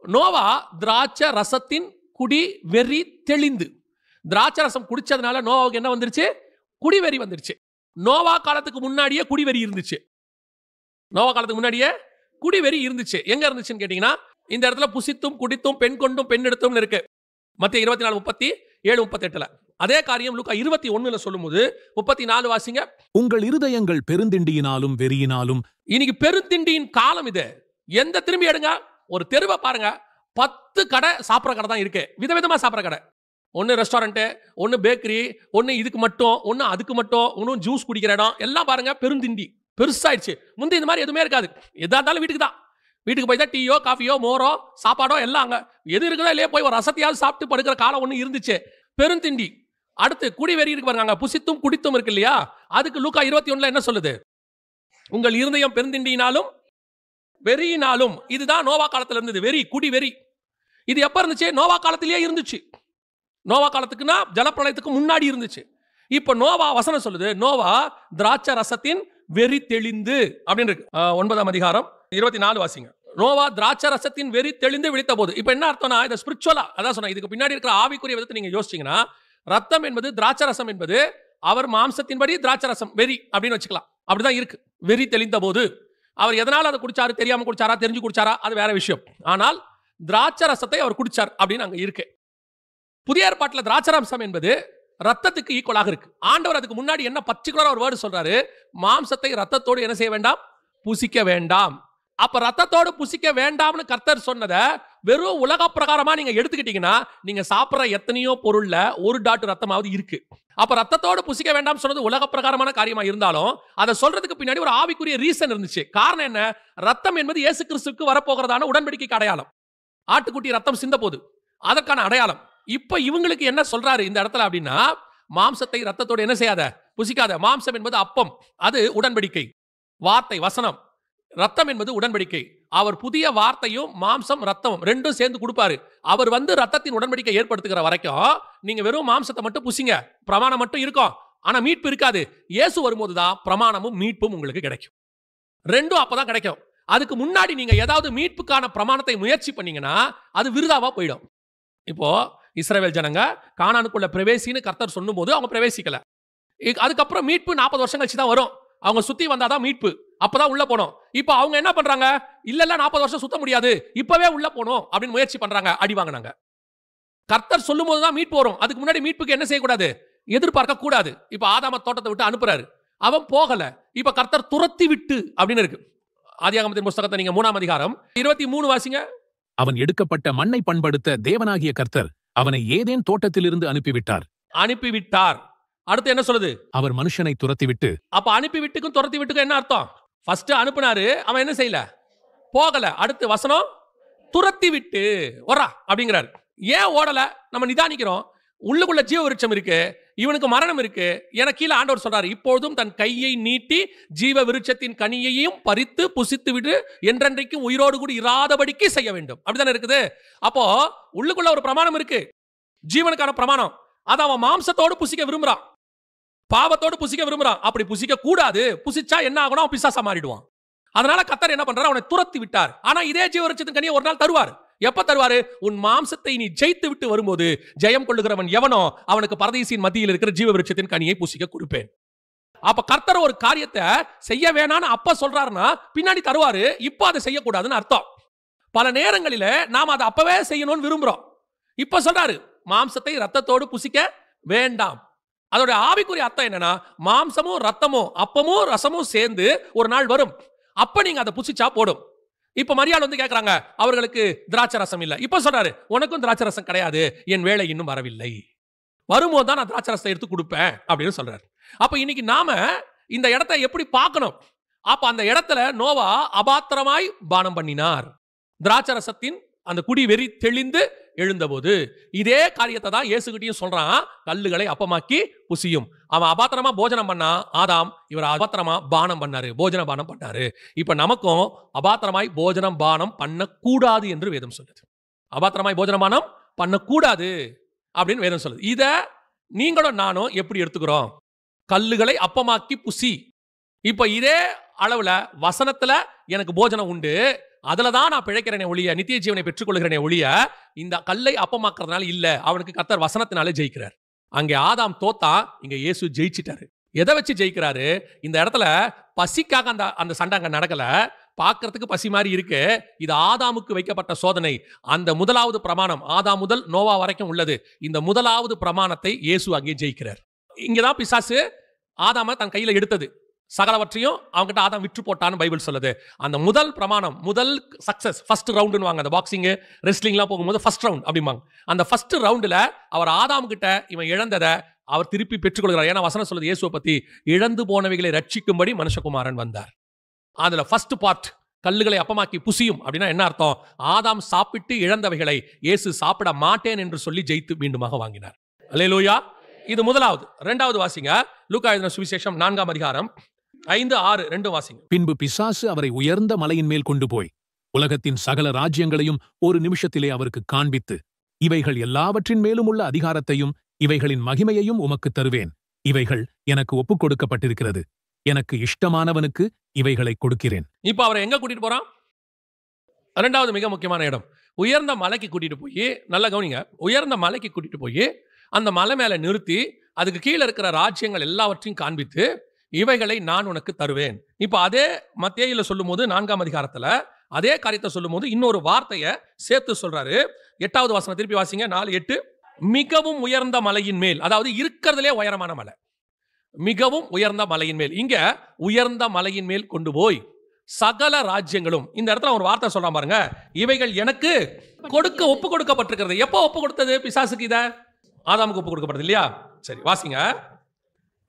நோவா திராட்சை ரசத்தின் குடி வெறி தெளிந்து, திராட்சை ரசம் குடிச்சதுனால நோவாவுக்கு என்ன வந்துருச்சு? குடிவெறி வந்துருச்சு. நோவா காலத்துக்கு முன்னாடியே குடிவெறி இருந்துச்சு. நோவா காலத்துக்கு முன்னாடியே குடிவெறி இருந்துச்சு. எங்க இருந்துச்சுன்னு கேட்டீங்கன்னா, இந்த இடத்துல புசித்தும் குடித்தும் பெண் கொண்டும் பெண் எடுத்தும் இருக்கு. மத்திய 24:37-38. அதே காரியம் லூக்கா 21 சொல்லும்போது 34 வாசிங்க. உங்கள் இருதயங்கள் பெருந்திண்டியினாலும் வெறியினாலும். இன்னைக்கு பெருந்திண்டியின் காலம் இது. எந்த திரும்பி எடுங்க, ஒரு தெருவை பாருங்க, 10 கடை சாப்பிட்ற கடை தான் இருக்கு. விதவிதமா சாப்பிட்ற கடை. ஒன்னு ரெஸ்டாரண்ட், ஒன்னு பேக்கரி, ஒன்னு இதுக்கு மட்டும், ஒன்னு அதுக்கு மட்டும், ஒன்னும் ஜூஸ் குடிக்கிற இடம், எல்லாம் பாருங்க பெருந்திண்டி பெருசாயிடுச்சு. முந்தி இந்த மாதிரி எதுவுமே இருக்காது. எதா இருந்தாலும் வீட்டுக்கு தான், வீட்டுக்கு போய் தான் டீயோ காஃபியோ மோரோ சாப்பாடோ எல்லாம் அங்க எது இருக்குதோ இல்லையே போய் ஒரு ரசத்தையாவது சாப்பிட்டு படுக்கிற காலம் ஒன்று இருந்துச்சு. பெருந்திண்டி. அடுத்து குடிவெறி இருக்கு பாருங்க, புசித்தும் குடித்தும் இருக்கு இல்லையா? அதுக்கு லூக்கா 21 என்ன சொல்லுது? உங்கள் இருதயம் பெருந்திண்டியினாலும் வெறியினாலும். இதுதான் நோவா காலத்துல இருந்தது. வெறி, குடி வெறி. இது எப்ப இருந்துச்சு? நோவா காலத்திலேயே இருந்துச்சு. நோவா காலத்துக்குன்னா ஜலப்பிரளயத்துக்கு முன்னாடி இருந்துச்சு. இப்ப நோவா வசனம் சொல்லுது, நோவா திராட்சை ரசத்தின் வெறி தெளிந்து அப்படின்னு இருக்கு. 9ஆம் அதிகாரம் 24 வாசிங்க. நோவா திராட்சை ரசத்தின் வெறி தெளிந்து விழித்த போது. இப்ப என்ன அர்த்தம்னா, இதை ஸ்பிரிச்சுவலா அதான் சொன்னா, இதுக்கு பின்னாடி இருக்கிற ஆவிக்குரிய விதத்தை நீங்க யோசிச்சீங்கன்னா, ரத்தம் என்பது திராட்சை ரசம் என்பது அவர் மாம்சத்தின்படி திராட்சை ரசம் வெறி அப்படின்னு வச்சுக்கலாம். அப்படிதான் இருக்கு. வெறி தெளிந்த போது அவர் எதனால அதை குடிச்சாரு? தெரியாம குடிச்சாரா, தெரிஞ்சு குடிச்சாரா, அது வேற விஷயம். ஆனால் திராட்சை ரசத்தை அவர் குடிச்சார் அப்படின்னு அங்க இருக்கு. புதிய ஏற்பாட்டில் திராட்சை ரசம் என்பது ரத்தத்துக்கு ஈக்குவலாக இருக்கு. ஆண்டவர் அதுக்கு முன்னாடி என்ன பர்டிகுலரா ஒரு வேர்டு சொல்றாரு? மாம்சத்தை ரத்தத்தோடு என்ன செய்ய வேண்டாம்? புசிக்க வேண்டாம். அப்ப ரத்தத்தோடு புசிக்க வேண்டாம்னு கர்த்தர் சொன்னதை வெறும் உலக பிரகாரமா நீங்க எடுத்துக்கிட்டீங்கன்னா, நீங்க சாப்பிட்ற எத்தனையோ பொருள்ல ஒரு டாட் ரத்தமாவது இருக்கு. அப்ப ரத்தத்தோடு புசிக்க வேண்டாம் சொன்னது உலக பிரகாரமான காரியமா இருந்தாலும், அதை சொல்றதுக்கு பின்னாடி ஒரு ஆவிக்குரிய ரீசன் இருந்துச்சு. காரணம் என்ன? ரத்தம் என்பது இயேசு கிறிஸ்துவுக்கு வரப்போகிறதான உடன்படிக்கைக்கு அடையாளம். ஆட்டுக்குட்டி ரத்தம் சிந்த போது அதற்கான அடையாளம். இப்ப இவங்களுக்கு என்ன சொல்றாரு இந்த இடத்துல அப்படின்னா, மாம்சத்தை ரத்தத்தோடு என்ன செய்யாத? புசிக்காத. மாம்சம் என்பது அப்பம், அது உடன்படிக்கை வார்த்தை வசனம். ரத்தம் என்பது உடன்படிக்கை. அவர் புதிய வார்த்தையும் மாம்சம் ரத்தமும் ரெண்டும் சேர்ந்து கொடுப்பாரு. அவர் ரத்தத்தின் உடன்படிக்கை ஏற்படுத்துகிற வரைக்கும் நீங்க வெறும் மாம்சத்தை மட்டும் புசிங்க, பிரமாணம் மட்டும் இருக்கும், ஆனா மீட்பு இருக்காது. இயேசு வரும்போதுதான் பிரமாணமும் மீட்பும் உங்களுக்கு கிடைக்கும். ரெண்டும் அப்பதான் கிடைக்கும். அதுக்கு முன்னாடி நீங்க ஏதாவது மீட்புக்கான பிரமாணத்தை முயற்சி பண்ணீங்கன்னா அது விருதாவா போயிடும். இப்போ இஸ்ரவேல் ஜனங்க கானானுக்குள்ள பிரவேசின்னு கர்த்தர் சொல்லும் போது அவங்க பிரவேசிக்கல. அதுக்கப்புறம் மீட்பு 40 வருஷம் கழிச்சு தான் வரும். அவங்க சுத்தி வந்தாதான் மீட்பு, அப்பதான் உள்ள போனோம். இப்ப அவங்க என்ன பண்றாங்க, இல்ல 40 வருஷம் சுத்த முடியாது, இப்பவே உள்ள போனோம் அப்படின்னு முயற்சி பண்றாங்க, அடி வாங்கினாங்க. கர்த்தர் சொல்லும் போதுதான் மீட்பு வரும். அதுக்கு முன்னாடி மீட்புக்கு என்ன செய்யக்கூடாது, எதிர்பார்க்க கூடாது. இப்ப ஆதாம தோட்டத்தை விட்டு அனுப்புறாரு, அவன் போகல. இப்ப கர்த்தர் துரத்தி விட்டு அப்படின்னு இருக்கு. ஆதியாகமத்தின் புஸ்தகத்தை நீங்க 3ஆம் அதிகாரம் 23 வாசிங்க. அவன் எடுக்கப்பட்ட மண்ணை பண்படுத்த தேவனாகிய கர்த்தர் அவனை ஏதேன் தோட்டத்திலிருந்து அனுப்பிவிட்டார். அடுத்து என்ன சொல்லுது, அவர் மனுஷனை துரத்திவிட்டு. அப்ப அனுப்பிவிட்டுக்கும் துரத்தி விட்டுக்கும் என்ன அர்த்தம், ஃபர்ஸ்ட் அனுப்புனாரு, அவன் என்ன செய்யல, போகல. அடுத்து வசனம் துரத்தி விட்டு ஓடா அப்படிங்கிறாரு. ஏன் ஓடல, நம்ம நிதானிக்கிறோம். உள்ளுக்குள்ள ஜீவ விருட்சம் இருக்கு, இவனுக்கு மரணம் இருக்கு. என கீழே ஆண்டவர் சொல்றாரு, இப்பொழுதும் தன் கையை நீட்டி ஜீவ விருட்சத்தின் கனியையும் பறித்து புசித்து விட்டு என்றென்றைக்கும் உயிரோடு கூட இராதபடிக்கு செய்ய வேண்டும். அப்படித்தானே இருக்குது. அப்போ உள்ளுக்குள்ள ஒரு பிரமாணம் இருக்கு, ஜீவனுக்கான பிரமாணம். அதை அவன் மாம்சத்தோடு புசிக்க விரும்புறான், பாவத்தோடு புசிக்க விரும்புறான். அப்படி புசிக்க கூடாது. புசிச்சா என்ன ஆகணும், அவன் பிசாசா மாறிடுவான். அதனால கர்த்தர் என்ன பண்றாரு, அவனை துரத்தி விட்டார். ஆனா இதே ஜீவ விருட்சத்தின் கனியை ஒரு நாள் தருவார். எப்ப தருவாரு, உன் மாம்சத்தை நீ ஜெயித்து விட்டு வரும்போது ஜெயம் கொள்ளுகிறவன் எவனோ அவனுக்கு பரதீசின் மத்தியில் இருக்கிற ஜீவ விருட்சத்தின் கனியை புசிக்க கொடுப்பேன். அப்ப கர்த்தர் ஒரு காரியத்தை செய்ய வேணான்னு அப்ப சொல்றாருன்னா பின்னாடி தருவாரு. இப்ப அதை செய்யக்கூடாதுன்னு அர்த்தம். பல நேரங்களில நாம் அதை அப்பவே செய்யணும்னு விரும்புறோம். இப்ப சொல்றாரு, மாம்சத்தை ரத்தத்தோடு புசிக்க வேண்டாம். அதோட ஆவிக்குரிய அர்த்தம் என்னன்னா, மாம்சமும் ரத்தமும் அப்பமும் ரசமும் சேர்ந்து ஒரு நாள் வரும், அப்ப நீங்க அதை புசிச்சா போடும். இப்ப மரியாள் வந்து கேட்கறாங்க, அவர்களுக்கு திராட்சை ரசம் இல்ல. இப்ப சொல்றாரு, உனக்கும் திராட்சை ரசம் கிடையாது, என் வேலை இன்னும் வரவில்லை, வரும்போது தான் நான் திராட்சை ரசத்தை எடுத்து கொடுப்பேன் அப்படின்னு சொல்றாரு. அப்ப இன்னைக்கு நாம இந்த இடத்தை எப்படி பார்க்கணும்? அப்ப அந்த இடத்துல நோவா அபாத்திரமாய் பானம் பண்ணினார். திராட்சை ரசத்தின் அந்த குடி வெறி தெளிந்து எழுந்தபோது இதே காரியத்தை தான் இயேசுகிட்டையும் சொல்றான், கல்லுகளை அப்பமாக்கி புசியும். அவன் அபாத்திரமா போஜனம் பண்ணா ஆதாம், இவர் அபாத்திரமா பானம் பண்ணாரு, போஜன பானம் பண்ணாரு. இப்ப நமக்கும் அபாத்திரமாய் போஜனம் பானம் பண்ணக்கூடாது என்று வேதம் சொல்லுது. அபாத்திரமாய் போஜன பானம் பண்ணக்கூடாது அப்படின்னு வேதம் சொல்லுது. இத நீங்களும் நானும் எப்படி எடுத்துக்கிறோம், கல்லுகளை அப்பமாக்கி புசி. இப்ப இதே அளவுல வசனத்துல எனக்கு போஜனம் உண்டு, அதுலதான் நான் பிழைக்கிறேனே ஒழிய, நித்திய ஜீவனை பெற்றுக்கொள்கிறேனே ஒழிய இந்த கல்லை அப்பமாக்குறதுனால இல்ல. அவனுக்கு கர்த்தர் வசனத்தினாலே ஜெயிக்கிறார். அங்கே ஆதாம் தோத்தா, இங்க இயேசு ஜெயிச்சிட்டாரு. எதை வச்சு ஜெயிக்கிறாரு? இந்த இடத்துல பசிக்காக அந்த சண்டை அங்க நடக்கல. பார்க்கறதுக்கு பசி மாதிரி இருக்கு. இது ஆதாமுக்கு வைக்கப்பட்ட சோதனை. அந்த முதலாவது பிரமாணம் ஆதாம் முதல் நோவா வரைக்கும் உள்ளது. இந்த முதலாவது பிரமாணத்தை இயேசு அங்கே ஜெயிக்கிறார். இங்கதான் பிசாசு ஆதாம தன் கையில எடுத்தது. சகலவற்றையும் அவங்ககிட்ட ஆதாம் விற்று போட்டான்னு பைபிள் சொல்லுது. அந்த முதல் பிரமாணம், முதல் சக்சஸ், ஃபர்ஸ்ட் ரவுண்டுன்னு வாங்க. அந்த பாக்ஸிங் ரெஸ்லிங்லாம் போகும்போது ஃபர்ஸ்ட் ரவுண்ட் அப்படிம்பாங்க. அந்த ஃபர்ஸ்ட் ரவுண்டுல அவர் ஆதாம் கிட்ட இவன் இழந்ததை அவர் திருப்பி பெற்றுக்கொள்கிறார். ஏன்னா வசனம் சொல்லுது இயேசுவை பத்தி, இழந்து போனவைகளை ரட்சிக்கும்படி மனுஷகுமாரன் வந்தார். அதுல ஃபர்ஸ்ட் பார்ட், கல்லுகளை அப்பமாக்கி புசியும் அப்படின்னா என்ன அர்த்தம்? ஆதாம் சாப்பிட்டு இழந்தவைகளை இயேசு சாப்பிட மாட்டேன் என்று சொல்லி ஜெயித்து மீண்டுமாக வாங்கினார். அல்லேலூயா. இது முதலாவது. இரண்டாவது வாசிங்க, லூக்கா எழுதின சுவிசேஷம் 4ஆம் அதிகாரம் 5, 6 2 வாசிங்க. பின்பு பிசாசு அவரை உயர்ந்த மலையின் மேல் கொண்டு போய் உலகத்தின் சகல ராஜ்யங்களையும் ஒரு நிமிஷத்திலே அவருக்கு காண்பித்து, இவைகள் எல்லாவற்றின் மேலும் உள்ள அதிகாரத்தையும் இவைகளின் மகிமையையும் உமக்கு தருவேன், இவைகள் எனக்கு ஒப்புக் கொடுக்கப்பட்டிருக்கிறது, எனக்கு இஷ்டமானவனுக்கு இவைகளை கொடுக்கிறேன். இப்ப அவரை எங்க கூட்டிட்டு போறான்? இரண்டாவது மிக முக்கியமான இடம், உயர்ந்த மலைக்கு கூட்டிட்டு போய், நல்ல கவனிங்க, உயர்ந்த மலைக்கு கூட்டிட்டு போய் அந்த மலை மேல நிறுத்தி அதுக்கு கீழே இருக்கிற ராஜ்யங்கள் எல்லாவற்றையும் காண்பித்து, இவைகளை நான் உனக்கு தருவேன். இப்ப அதே மத்தேயுல சொல்லும் போது 4ஆம் அதிகாரத்துல அதே காரியத்தை சொல்லும் போது இன்னொரு வார்த்தையை சேர்த்து சொல்றாரு. 8வது வசனம் திருப்பி வாசிங்க, 4:8. மிகவும் உயர்ந்த மலையின் மேல், அதாவது இருக்கிறதுலே உயரமான மலை, மிகவும் உயர்ந்த மலையின் மேல். இங்க உயர்ந்த மலையின் மேல் கொண்டு போய் சகல ராஜ்யங்களும், இந்த இடத்துல ஒரு வார்த்தை சொல்றான் பாருங்க, இவைகள் எனக்கு ஒப்பு கொடுக்கப்பட்டிருக்கிறது. எப்போ ஒப்பு கொடுத்தது பிசாசுக்கு? இத ஆதாமுக்கு ஒப்பு கொடுக்கப்படுது இல்லையா? சரி வாசிங்க,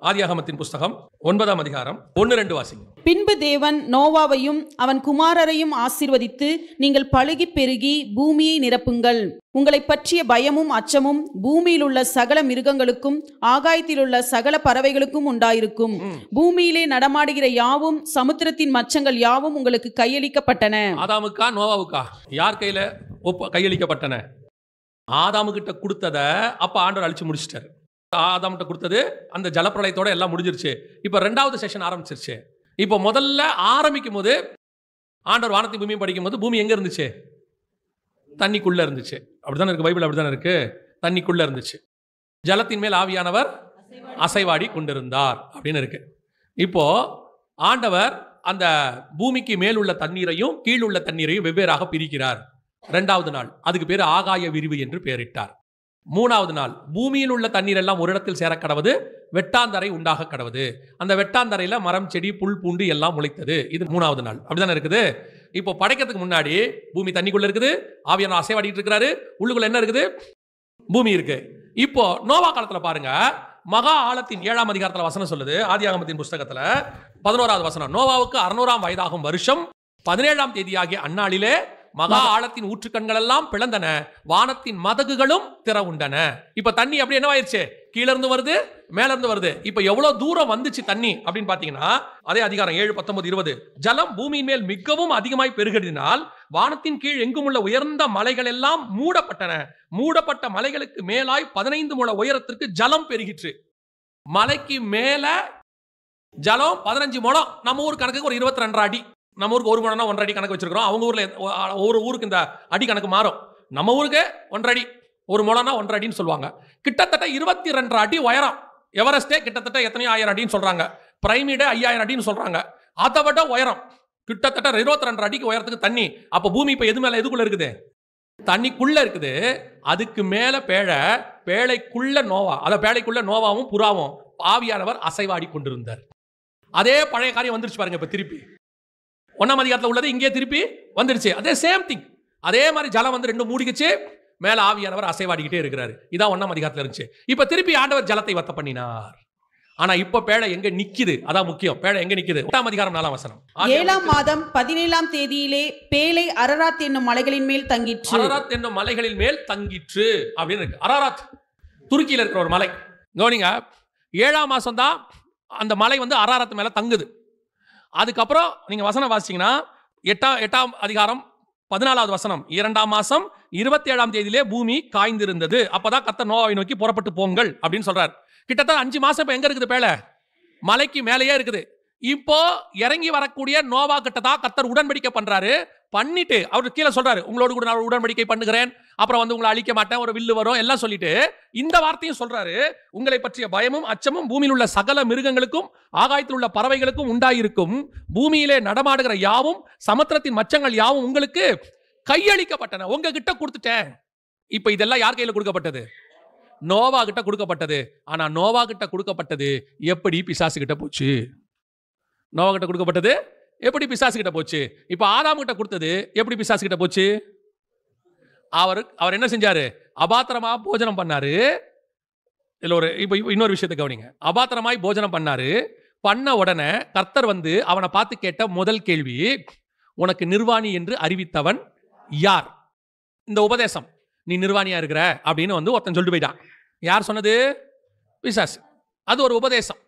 ஆதியாகமத்தின் புஸ்தகம் 9ஆம் அதிகாரம் 1-2 வாசிங்க. பின்பு தேவன் நோவாவையும் அவன் குமாரரையும் ஆசீர்வதித்து, நீங்கள் பலுகி பெருகி பூமியை நிரப்புங்கள், உங்களை பற்றிய பயமும் அச்சமும் பூமியில் உள்ள சகல மிருகங்களுக்கும் ஆகாயத்தில் உள்ள சகல பறவைகளுக்கும் உண்டாயிருக்கும், பூமியிலே நடமாடுகிற யாவும் சமுத்திரத்தின் மச்சங்கள் யாவும் உங்களுக்கு கையளிக்கப்பட்டன. ஆதாமுக்கா நோவாவுக்கா? யார் கையில கையளிக்கப்பட்டன? ஆதாமு கிட்ட கொடுத்தத அப்ப ஆண்டவர் அழிச்சு முடிச்சிட்டாரு. ஆதாம்கிட்ட கொடுத்தது அந்த ஜலப்பிரளயத்தோட எல்லாம் முடிஞ்சிருச்சு. இப்ப 2வது செஷன் ஆரம்பிச்சிருச்சு. இப்ப முதல்ல ஆரம்பிக்கும் போது ஆண்டவர் வானத்தை பூமியும் படிக்கும் போது பூமி எங்க இருந்துச்சு? தண்ணிக்குள்ள இருந்துச்சு. அப்படித்தானே இருக்கு, பைபிள் அப்படித்தானே இருக்கு, தண்ணிக்குள்ள இருந்துச்சு. ஜலத்தின் மேல் ஆவியானவர் அசைவாடி கொண்டிருந்தார் அப்படின்னு இருக்கு. இப்போ ஆண்டவர் அந்த பூமிக்கு மேல் உள்ள தண்ணீரையும் கீழ் உள்ள தண்ணீரையும் வெவ்வேறாக பிரிக்கிறார். 2வது நாள் அதுக்கு பேர் ஆகாய விரிவு என்று பெயரிட்டார். 3வது நாள் பூமியில் உள்ள தண்ணீர் எல்லாம் ஒரு இடத்தில் சேர கடவுது, வெட்டாந்தரை உண்டாக கடவுது. அந்த வெட்டாந்தரையில மரம் செடி புல் பூண்டு எல்லாம் முளைத்தது. இது 3வது நாள். அப்படிதானே இருக்குது. இப்போ படைக்கிறதுக்கு முன்னாடி பூமி தண்ணிக்குள்ள இருக்குது, ஆவியானவர் அசைவாடிட்டு இருக்கிறாரு, உள்ளுக்குள்ள என்ன இருக்குது? பூமி இருக்கு. இப்போ நோவா காலத்துல பாருங்க, மகா ஆழத்தின் 7ஆம் அதிகாரத்துல வசனம் சொல்லுது. ஆதியாகமத்தின் புஸ்தகத்துல 11வது வசனம், நோவாவுக்கு 600ஆம் வயதாகும் வருஷம் 17ஆம் தேதியாகிய அந்நாளிலே மகா ஆழத்தின் ஊற்றுக்கண்கள் எல்லாம் பிளந்தன, வானத்தின் மதகுகளும் திறவுண்டன. இப்ப தண்ணி அப்படி என்னவாயிருச்சு? கீழ இருந்து வருது, மேல இருந்து வருது. இப்ப எவ்வளவு தூரம் வந்துச்சு தண்ணி அப்படின்னு பாத்தீங்கன்னா, அதே அதிகாரம் 7, 19, 20, ஜலம் பூமியின் மேல் மிகவும் அதிகமாய் பெருகினால் வானத்தின் கீழ் எங்கும் உள்ள உயர்ந்த மலைகள் எல்லாம் மூடப்பட்டன. மூடப்பட்ட மலைகளுக்கு மேலாய் 15 முழ உயரத்திற்கு ஜலம் பெருகிற்று. மலைக்கு மேல ஜலம் 15 முழம். நம்ம ஊர் கணக்குக்கு ஒரு 22 அடி. நம்ம ஊருக்கு 1 முழம்னா 1 அடி கணக்கு வச்சிருக்கிறோம். அவங்க ஊர்ல ஒரு ஊருக்கு இந்த அடி கணக்கு மாறும். நம்ம ஊருக்கு 1 அடி, 1 முழம்னா 1 அடின்னு சொல்லுவாங்க. கிட்டத்தட்ட 22 அடி உயரம். எவரெஸ்டே கிட்டத்தட்ட எத்தனையோ 1000 அடின்னு சொல்றாங்க. பிரைமீடே 5000 அடின்னு சொல்றாங்க. அதை விட உயரம் கிட்டத்தட்ட 22 அடிக்கு உயரத்துக்கு தண்ணி. அப்ப பூமி இப்ப எது மேல எதுக்குள்ள இருக்குது? தண்ணிக்குள்ள இருக்குது. அதுக்கு மேல பேழைக்குள்ள நோவா, அத பேழைக்குள்ள நோவாவும் புறாவும் ஆவியானவர் அசைவாடி கொண்டிருந்தார். அதே பழைய காரியம் வந்துருச்சு பாருங்க. இப்ப திருப்பி 1ஆம் அதிகாரத்தில் உள்ளது இங்கே திருப்பி வந்துருச்சு. அதே சேம் திங். அதே மாதிரி ஜலம் வந்து 2 மூடிக்குச்சு, மேல ஆவியானவர் அசைவாடிக்கிட்டே இருக்கிறாரு. இதான் 1ஆம் அதிகாரத்தில் இருந்துச்சு. இப்ப திருப்பி ஆண்டவர் ஜலத்தை வத்த பண்ணினார். ஆனா இப்ப பேழை எங்க நிக்குது? அதான் முக்கியம். பேழை எங்க நிக்குது? 8ஆம் அதிகாரம் 4ஆம் வசனம். 7ஆம் மாதம் 17ஆம் தேதியிலே பேழை அரராத் என்னும் மலைகளின் மேல் தங்கிற்று. அரராத் என்னும் மலைகளின் மேல் தங்கிற்று அப்படின்னு இருக்கு. அரராத் துருக்கியில் இருக்கிற ஒரு மலை. கவனிங்க, 7ஆம் மாசம் தான் அந்த மலை வந்து அரராத் மேல தங்குது. அதுக்கப்புறம் நீங்க வசனம் வாசிச்சீங்கன்னா 8ஆம் அதிகாரம் 14வது வசனம், 2ஆம் மாசம் 27ஆம் தேதியிலே பூமி காய்ந்திருந்தது. அப்பதான் கர்த்தர் நோவாவை நோக்கி புறப்பட்டு போங்கள் அப்படின்னு சொல்றாரு. கிட்டத்தட்ட 5 மாசம் இப்ப எங்க இருக்குது? பேழை மலைக்கு மேலேயே இருக்குது. இப்போ இறங்கி வரக்கூடிய நோவா கிட்ட தான் கர்த்தர் உடன்படிக்கை பண்றாரு. பண்ணிட்டு அவர் கீழே சொல்றாரு, உங்களோடு கூட நான் உடன்படிக்கை பண்ணுகிறேன், அப்புறம் வந்து உங்களை அழிக்க மாட்டேன், ஒரு வில்லு வரும் எல்லாம் சொல்லிட்டு இந்த வார்த்தையும் சொல்றாரு, உங்களை பற்றிய பயமும் அச்சமும் பூமியில் உள்ள சகல மிருகங்களுக்கும் ஆகாயத்தில் உள்ள பறவைகளுக்கும் உண்டாயிருக்கும், பூமியிலே நடமாடுகிற யாவும் சமுத்திரத்தின் மச்சங்கள் யாவும் உங்களுக்கு கையளிக்கப்பட்டன. உங்ககிட்ட கொடுத்துட்டேன். இப்ப இதெல்லாம் யார் கையில கொடுக்கப்பட்டது? நோவா கிட்ட கொடுக்கப்பட்டது. ஆனா நோவா கிட்ட கொடுக்கப்பட்டது எப்படி பிசாசு கிட்ட போச்சு? நோவா கிட்ட கொடுக்கப்பட்டது எப்படி பிசாசு கிட்ட போச்சு? இப்ப ஆதாம் கிட்ட கொடுத்தது எப்படி பிசாசு கிட்ட போச்சு? அவர் என்ன செஞ்சாரு? அபாத்திரமா போஜனம் பண்ணாரு. இதுல ஒரு இப்ப இன்னொரு விஷயத்தை கவனிங்க. அபாத்திரமாய் போஜனம் பண்ணாரு. பண்ண உடனே கர்த்தர் வந்து அவனை பார்த்து கேட்ட முதல் கேள்வி, உனக்கு நிர்வாணி என்று அறிவித்தவன் யார்? இந்த உபதேசம், நீ நிர்வாணியா இருக்கிற அப்படின்னு வந்து ஒருத்தன் சொல்லிட்டு போயிட்டான். யார் சொன்னது? பிசாசு. அது ஒரு உபதேசம்.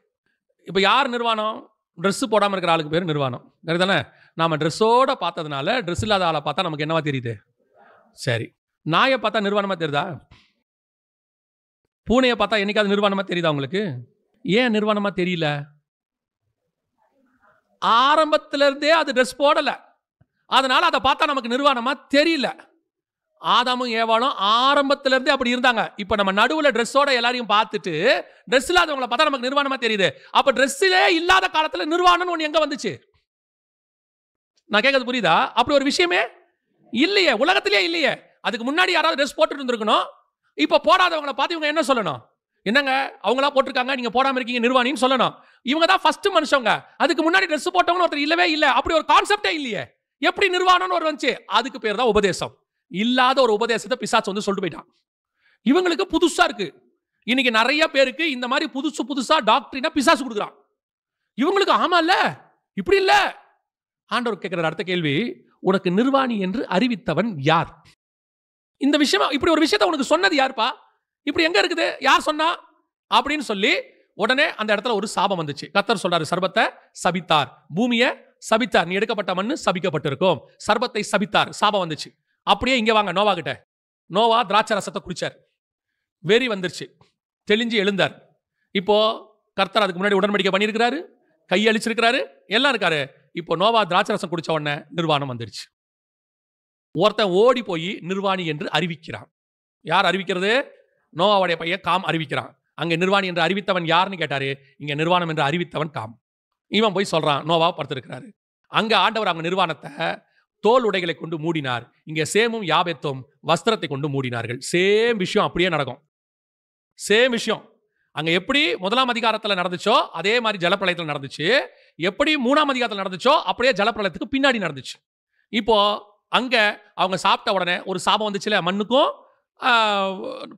இப்ப யார் நிர்வாணம்? ட்ரெஸ் போடாம இருக்கிற ஆளுக்கு பேர் நிர்வாணம். சரிதானே? நாம ட்ரெஸ்ஸோட பார்த்ததுனால ட்ரெஸ் இல்லாத ஆளை பார்த்தா நமக்கு என்னவா தெரியுது? சரி. நாயை பார்த்தா நிர்வாணமா தெரியுதா? பூனையை பார்த்தா என்னைக்காவது நிர்வாணமா தெரியுதா உங்களுக்கு? ஏன் நிர்வாணமா தெரியல? ஆரம்பத்துல இருந்தே அது ட்ரெஸ் போடல, அதனால அதை பார்த்தா நமக்கு நிர்வாணமா தெரியல. ஆதாமும் ஏவாளும் ஆரம்பத்துல இருந்தே அப்படி இருந்தாங்க. இப்ப நம்ம நடுவுல ட்ரெஸ்ஸோட எல்லாரையும் பார்த்துட்டு ட்ரெஸ் இல்லாதவங்களை பார்த்தா நமக்கு நிர்வாணமா தெரியுது. அப்ப ட்ரெஸ்ஸிலே இல்லாத காலத்துல நிர்வாணம்னு ஒண்ணு எங்க வந்துச்சு? நான் கேட்கறது புரியுதா? அப்படி ஒரு விஷயமே இல்லையே, உலகத்திலே இல்லையே. அதுக்கு முன்னாடி யாராவது ட்ரெஸ் போட்டுட்டு இருந்திருக்கணும். இப்ப போடாதவங்களை பார்த்து இவங்க என்ன சொல்லணும்? என்னங்க அவங்களா போட்டிருக்காங்க, நீங்க போடாம இருக்கீங்க, நிர்வாணின்னு சொல்லணும். இவங்க தான் ஃபர்ஸ்ட் மனுஷங்க. அதுக்கு முன்னாடி ட்ரெஸ் போட்டவங்க ஒருத்தர் இல்லவே இல்லை. அப்படி ஒரு கான்செப்டே இல்லையே. எப்படி நிர்வாணம்னு ஒரு வந்துச்சு? அதுக்கு பேர் தான் உபதேசம். இல்லாத ஒரு உபதேசத்தை பிசாசு வந்து சொல்லிட்டு போயிட்டான். இவங்களுக்கு புதுசா இருக்கு. இன்னைக்கு நிறைய பேருக்கு இந்த மாதிரி புதுசா டாக்டரினா பிசாசு கொடுக்குறான். இவங்களுக்கு ஆமா இல்ல, இப்படி இல்ல. ஆண்டவர் கேட்கிற அடுத்த கேள்வி, உனக்கு நிர்வாணி என்று அறிவித்தவன் யார்? இந்த விஷயம், இப்படி ஒரு விஷயத்தை உனக்கு சொன்னது யாருப்பா? இப்படி எங்க இருக்குது? யார் சொன்னா அப்படின்னு சொல்லி உடனே அந்த இடத்துல ஒரு சாபம் வந்துச்சு. கர்த்தர் சொல்றாரு, சர்பத்தை சபித்தார், பூமியை சபித்தார், நீ எடுக்கப்பட்ட மண்ணு சபிக்கப்பட்டிருக்கும். சர்பத்தை சபித்தார், சாபம் வந்துச்சு. அப்படியே இங்க வாங்க நோவா கிட்ட. நோவா திராட்சை ரசத்தை குடிச்சார், வெறி வந்துருச்சு, தெளிஞ்சு எழுந்தார். இப்போ கர்த்தர் அதுக்கு முன்னாடி உடன்படிக்கை பண்ணியிருக்கிறாரு, கையளிச்சிருக்கிறாரு, எல்லாம் இருக்காரு. இப்போ நோவா திராட்சை ரசம் குடிச்ச உடனே நிர்வாணம் வந்துருச்சு. ஒருத்தன் ஓடி போய் நிர்வாணி என்று அறிவிக்கிறான். யார் அறிவிக்கிறது? நோவாவுடைய பையன் காம் அறிவிக்கிறான். அங்கே நிர்வாணி என்று அறிவித்தவன் யாருன்னு கேட்டாரு. இங்க நிர்வாணம் என்று அறிவித்தவன் காம். இவன் போய் சொல்றான், நோவா படுத்திருக்கிறாரு. அங்க ஆண்டவர் அவங்க நிர்வாணத்தை தோல் உடைகளை கொண்டு மூடினார். இங்க சேமும் யாபேத்தும் வஸ்திரத்தை கொண்டு மூடினார்கள். சேம் விஷயம் அப்படியே நடக்கும். சேம் விஷயம் அங்க எப்படி 1ஆம் அதிகாரத்துல நடந்துச்சோ அதே மாதிரி ஜலப்பிரளயத்தில் நடந்துச்சு. எப்படி 3ஆம் அதிகாரத்தில் நடந்துச்சோ அப்படியே ஜலப்பிரளயத்துக்கு பின்னாடி நடந்துச்சு. இப்போ அங்க அவங்க சாப்பிட்ட உடனே ஒரு சாபம் வந்துச்சுல, மண்ணுக்கும்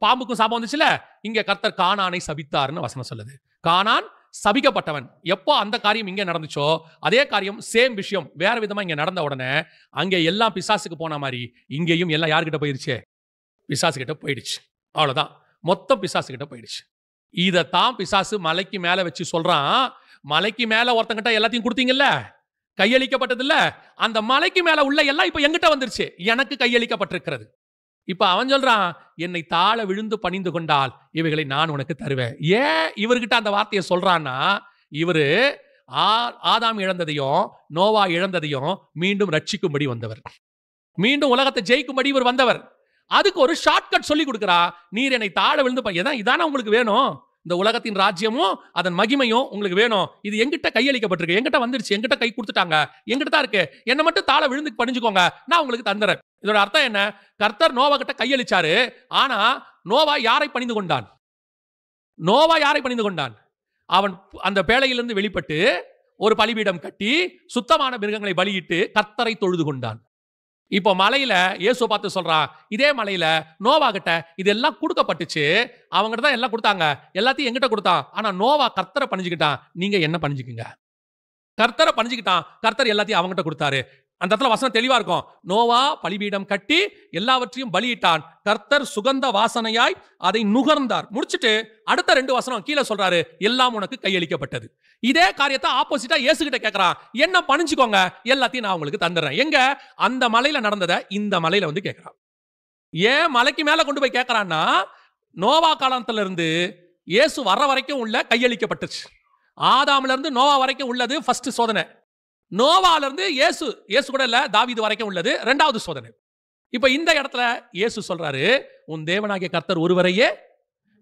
பாம்புக்கும் சாபம் வந்துச்சுல. இங்க கர்த்தர் கானானை சபித்தார்னு வசனம் சொல்லுது. கானான் சபிக்கப்பட்டவன். எப்போ அந்த காரியம் இங்க நடந்துச்சோ அதே காரியம் சேம் விஷயம் வேற விதமா இங்க நடந்த உடனே அங்க எல்லாம் பிசாசுக்கு போன மாதிரி இங்கேயும் எல்லாம் யாருக்கிட்ட போயிடுச்சு? பிசாசு கிட்ட போயிடுச்சு. அவ்வளவுதான், மொத்தம் பிசாசு கிட்ட போயிடுச்சு. இதத்தான் பிசாசு மலைக்கு மேல வச்சு சொல்றான். மலைக்கு மேல ஒருத்தங்கிட்ட எல்லாத்தையும் கொடுத்தீங்கல்ல, கையளிக்கப்பட்டது இல்ல, அந்த மலைக்கு மேல உள்ள எல்லாம் இப்ப எங்கிட்ட வந்துருச்சு, எனக்கு கையளிக்கப்பட்டிருக்கிறது. இப்ப அவன் சொல்றான், என்னை தாழ விழுந்து பணிந்து கொண்டால் இவைகளை நான் உனக்கு தருவேன். ஏன் இவர்கிட்ட அந்த வார்த்தையை சொல்றான்னா, இவரு ஆதாம் இழந்ததையும் நோவா இழந்ததையும் மீண்டும் ரட்சிக்கும்படி வந்தவர், மீண்டும் உலகத்தை ஜெயிக்கும்படி இவர் வந்தவர். அதுக்கு ஒரு ஷார்ட்கட் சொல்லி கொடுக்கிறா. நீர் என்னை தாழ விழுந்து இதானே உங்களுக்கு வேணும், இந்த உலகத்தின் ராஜ்யமும் அதன் மகிமையும் உங்களுக்கு வேணும். இது எங்கிட்ட கையளிக்கப்பட்டிருக்கு, எங்கிட்ட வந்துருச்சு, எங்கிட்ட கை கொடுத்துட்டாங்க, எங்கிட்ட தான் இருக்கு. என்ன மட்டும் தாழ விழுந்து பணிஞ்சுக்கோங்க, நான் உங்களுக்கு தந்துறேன். இதோட அர்த்தம் என்ன? கர்த்தர் நோவா கிட்ட கையளிச்சாரு. ஆனா நோவா யாரை பணிந்து கொண்டான்? நோவா யாரை பணிந்து கொண்டான்? அவன் அந்த பேழையிலிருந்து வெளிப்பட்டு ஒரு பலிபீடம் கட்டி சுத்தமான மிருகங்களை பலியிட்டு கர்த்தரை தொழுது கொண்டான். இப்போ மலையில இயேசு பார்த்து சொல்றான், இதே மலையில நோவா கிட்ட இதெல்லாம் கொடுக்கப்பட்டுச்சு, அவங்ககிட்ட தான் எல்லாம் கொடுத்தாங்க, எல்லாத்தையும் எங்கிட்ட கொடுத்தான். ஆனா நோவா கர்த்தரை பணிஞ்சுக்கிட்டான், நீங்க என்ன பணிஞ்சுக்குங்க. கர்த்தரை பணிஞ்சுக்கிட்டான், கர்த்தர் எல்லாத்தையும் அவங்ககிட்ட கொடுத்தாரு. அந்த இடத்துல வசனம் தெளிவா இருக்கும். நோவா பலிபீடம் கட்டி எல்லாவற்றையும் பலியிட்டான், கர்த்தர் சுகந்த வாசனையாய் அதை நுகர்ந்தார். முடிச்சிட்டு அடுத்த 2 வசனம் கீழே சொல்றாரு, எல்லாம் உனக்கு கையளிக்கப்பட்டது. இதே காரியத்தை ஆப்போசிட்டா இயேசு கிட்ட கேட்கறான், என்ன பணிஞ்சுக்கோங்க, எல்லாத்தையும் நான் உங்களுக்கு தந்துடுறேன். எங்க? அந்த மலையில நடந்ததை இந்த மலையில வந்து கேட்கறான். ஏன் மலைக்கு மேல கொண்டு போய் கேட்கறான்னா, நோவா காலத்துல இருந்து இயேசு வர்ற வரைக்கும் உள்ள கையளிக்கப்பட்டுச்சு. ஆதாம்ல இருந்து நோவா வரைக்கும் உள்ளது ஃபர்ஸ்ட் சோதனை. நோவால இருந்து இயேசு கூட இல்ல, தாவீது வரைக்கும் உள்ளது 2வது சோதனை. இப்ப இந்த இடத்துல இயேசு சொல்றாரு, உன் தேவனாகிய கர்த்தர் ஒருவரையே.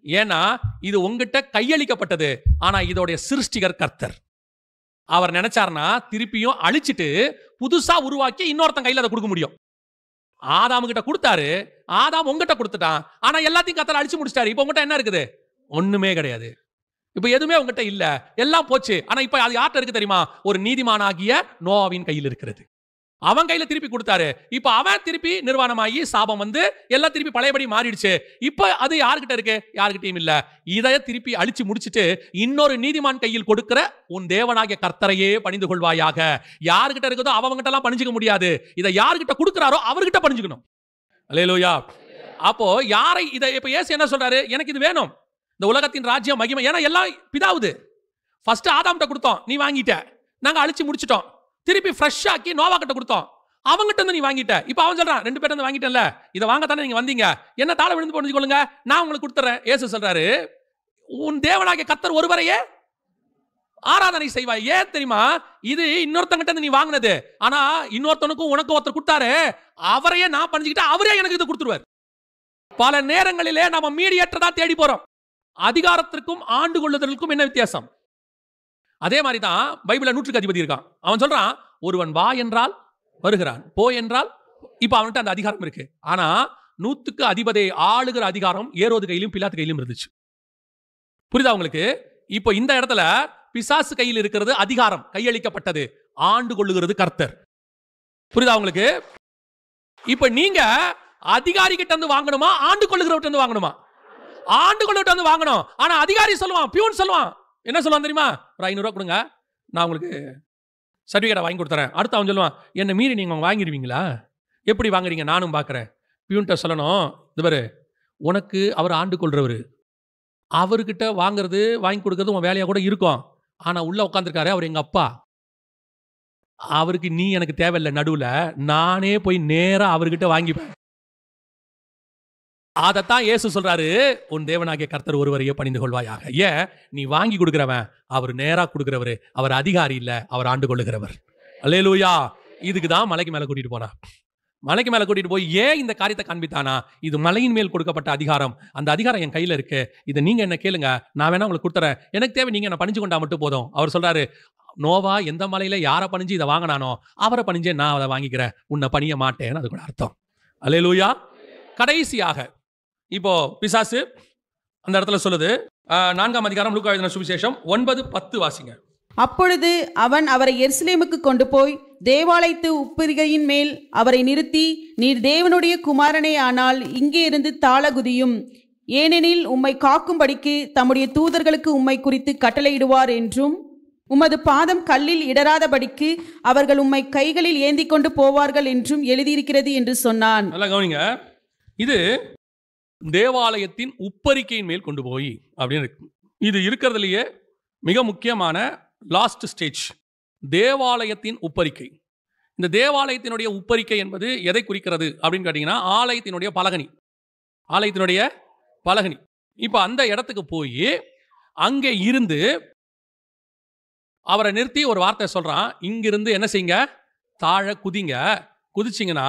ஏன்னா இது உங்ககிட்ட கையளிக்கப்பட்டது, ஆனா இதோடைய சிருஷ்டிகர் கர்த்தர். அவர் நினைச்சார்னா திருப்பியும் அழிச்சிட்டு புதுசா உருவாக்கி இன்னொருத்தன் கையில அதை கொடுக்க முடியும். ஆதாம் கிட்ட கொடுத்தாரு, ஆதாம் உங்ககிட்ட கொடுத்துட்டான், ஆனா எல்லாத்தையும் கர்த்தர் அழிச்சு முடிச்சிட்டாரு. இப்ப உங்ககிட்ட என்ன இருக்குது? ஒண்ணுமே கிடையாது. இப்ப எதுவுமே உங்ககிட்ட இல்ல, எல்லாம் போச்சு. ஆனா இப்ப அது யார்கிட்ட இருக்கு தெரியுமா? ஒரு நீதிமானாகிய நோவாவின் கையில் இருக்கிறது. அவன் கையில திருப்பி கொடுத்தாரு. இப்ப அவன் திருப்பி நிர்வாணமாகி சாபம் வந்து எல்லாம் திருப்பி பழையபடி மாறிடுச்சு. இப்ப அது யார்கிட்ட இருக்கு? யார்கிட்டயும் இல்ல. இதைய திருப்பி அழிச்சு முடிச்சிட்டு இன்னொரு நீதிமான் கையில் கொடுக்கிற உன் தேவனாகிய கர்த்தரையே பணிந்து கொள்வாயாக. யார்கிட்ட இருக்குதோ அவங்ககிட்ட எல்லாம் பணிஞ்சுக்க முடியாது. இதை யார்கிட்ட கொடுக்கிறாரோ அவர்கிட்ட பணிஞ்சுக்கணும். அல்லேலூயா. அப்போ யாரை இதை இப்ப இயேசு என்ன சொல்றாரு? எனக்கு இது வேணும், இந்த உலகத்தின் ராஜ்யம் மகிமை. ஏன்னா எல்லாம் பிதாவுது. ஃபர்ஸ்ட் ஆதாம்கிட்ட கொடுத்தோம், நீ வாங்கிட்ட, நாங்க அழிச்சு முடிச்சிட்டோம். திருப்பி ஃப்ரெஷ் ஆக்கி நோவா கிட்ட கொடுத்தோம், அவங்ககிட்ட இருந்து நீ வாங்கிட்ட. இப்ப அவன் சொல்றான், 2 பேர்ட்ட இருந்து வாங்கிட்டேன்ல, இதை வாங்கத்தானே நீங்க வந்தீங்க, என்ன தாழ விழுந்து புரிஞ்சுக்கொள்ளுங்க, நான் உங்களுக்கு கொடுத்துறேன். இயேசு சொல்றாரு, உன் தேவனாகிய கர்த்தர் ஒருவரையே ஆராதனை செய்வாய். ஏன் தெரியுமா? இது இன்னொருத்தங்கிட்ட இருந்து நீ வாங்கினது, ஆனா இன்னொருத்தனுக்கும் உனக்கு ஒருத்தர் கொடுத்தாரு, அவரையே நான் பணிஞ்சுக்கிட்டு அவரே எனக்கு இது கொடுத்துருவார். பல நேரங்களிலே நம்ம மீடியேட்டர் தான் தேடி போறோம். அதிகாரத்திற்கும் ஆண்டு கொள்ளுதலுக்கும் என்ன வித்தியாசம்? அதே மாதிரி தான் பைபிள்ல 100க்கு அதிபதி இருக்கான். அவன் சொல்றான், ஒருவன் வா என்றால் வருகிறான், போ என்றால். இப்ப அவன்கிட்ட அந்த அதிகாரம் இருக்கு. ஆனா 100க்கு அதிபதி ஆளுகிற அதிகாரம் ஏரோது கையிலும் பிலாத்து கையிலும் இருந்துச்சு. புரியுதா உங்களுக்கு? இப்ப இந்த இடத்துல பிசாசு கையில் இருக்கிறது அதிகாரம், கையளிக்கப்பட்டது. ஆண்டு கொள்ளுகிறது கர்த்தர். புரியுதா உங்களுக்கு? இப்ப நீங்க அதிகாரி கிட்ட இருந்து வாங்கணுமா, ஆண்டு கொள்ளுகிறவர்கிட்ட இருந்து வாங்கணுமா? ஆண்டு கொள்ளுகிட்ட வந்து வாங்கணும். ஆனா அதிகாரி சொல்லுவான், பியூன் சொல்லுவான், என்ன சொல்லுவான் தெரியுமா? ஒரு 500 ரூபா கொடுங்க, நான் உங்களுக்கு சர்டிஃபிகேட் வாங்கி கொடுத்துறேன். அடுத்து அவன் சொல்லுவான், என்ன மீறி நீங்க வாங்கிடுவீங்களா? எப்படி வாங்குறீங்க நானும் பார்க்குறேன். பியூன்ட்ட சொல்லணும், இது பாரு, உனக்கு அவர் ஆண்டு கொள்றவர், அவர்கிட்ட வாங்குறது வாங்கி கொடுக்கறது உன் வேலையா கூட இருக்கும். ஆனா உள்ள உட்காந்துருக்காரு அவர் எங்க அப்பா, அவருக்கு நீ எனக்கு தேவையில்லை, நடுவில் நானே போய் நேரா அவர்கிட்ட வாங்கிப்பேன். அதைத்தான் இயேசு சொல்றாரு, உன் தேவனாகிய கர்த்தர் ஒருவரையே பணிந்து கொள்வாயாக. ஏன்? நீ வாங்கி கொடுக்கிறவன் அவர் நேரா கொடுக்கிறவர், அவர் அதிகாரி இல்ல, அவர் ஆண்டு கொள்ளுகிறவர். அல்லேலூயா. இதுக்கு தான் மலைக்கு மேல கூட்டிட்டு போனா. மலைக்கு மேல கூட்டிட்டு போய் ஏன் இந்த காரியத்தை காண்பித்தானா? இது மலையின் மேல் கொடுக்கப்பட்ட அதிகாரம். அந்த அதிகாரம் என் கையில இருக்கு. இதை நீங்க என்ன கேளுங்க, நான் வேணா உங்களுக்கு கொடுத்துறேன். எனக்கு தேவை நீங்க என்ன பணிஞ்சு கொண்டா மட்டும் போதும். அவர் சொல்றாரு, நோவா எந்த மலையில யாரை பணிஞ்சு இதை வாங்கினானோ அவரை பணிஞ்சே நான் அதை வாங்கிக்கிறேன், உன்னை பணிய மாட்டேன்னு அது கூட அர்த்தம். அல்லேலூயா. கடைசியாக இப்போ பிசாசு அந்த இடத்துல சொல்லுது, 4ஆம் அதிகாரம் லூக்கா எழுதின சுவிசேஷம் 9:10 வாசிங்க. அப்பொழுது அவன் அவரை எருசலேமுக்கு கொண்டு போய் தேவாலயத்து உப்பரிகையின் மேல் அவரை நிறுத்தி, நீர் தேவனுடைய குமாரனே ஆனால் இங்கே இருந்து தாளகுதியும், ஏனெனில் உம்மை காக்கும்படிக்கு தம்முடைய தூதர்களுக்கு உம்மை குறித்து கட்டளையிடுவார் என்றும், உமது பாதம் கல்லில் இடராதபடிக்கு அவர்கள் உம்மை கைகளில் ஏந்தி கொண்டு போவார்கள் என்றும் எழுதியிருக்கிறது என்று சொன்னான். நல்லா கவனிங்க, இது தேவாலயத்தின் உப்பரிக்கையின் மேல் கொண்டு போய் அப்படின்னு இருக்கு. இது இருக்கிறதுலையே மிக முக்கியமான லாஸ்ட் ஸ்டேஜ், தேவாலயத்தின் உப்பரிக்கை. இந்த தேவாலயத்தினுடைய உப்பரிக்கை என்பது எதை குறிக்கிறது அப்படின்னு கேட்டீங்கன்னா, ஆலயத்தினுடைய பலகனி. ஆலயத்தினுடைய பலகனி. இப்போ அந்த இடத்துக்கு போய் அங்கே இருந்து அவரை நிறுத்தி ஒரு வார்த்தை சொல்றான், இங்கிருந்து என்ன செய்யுங்க, தாழ குதிங்க. குதிச்சிங்கன்னா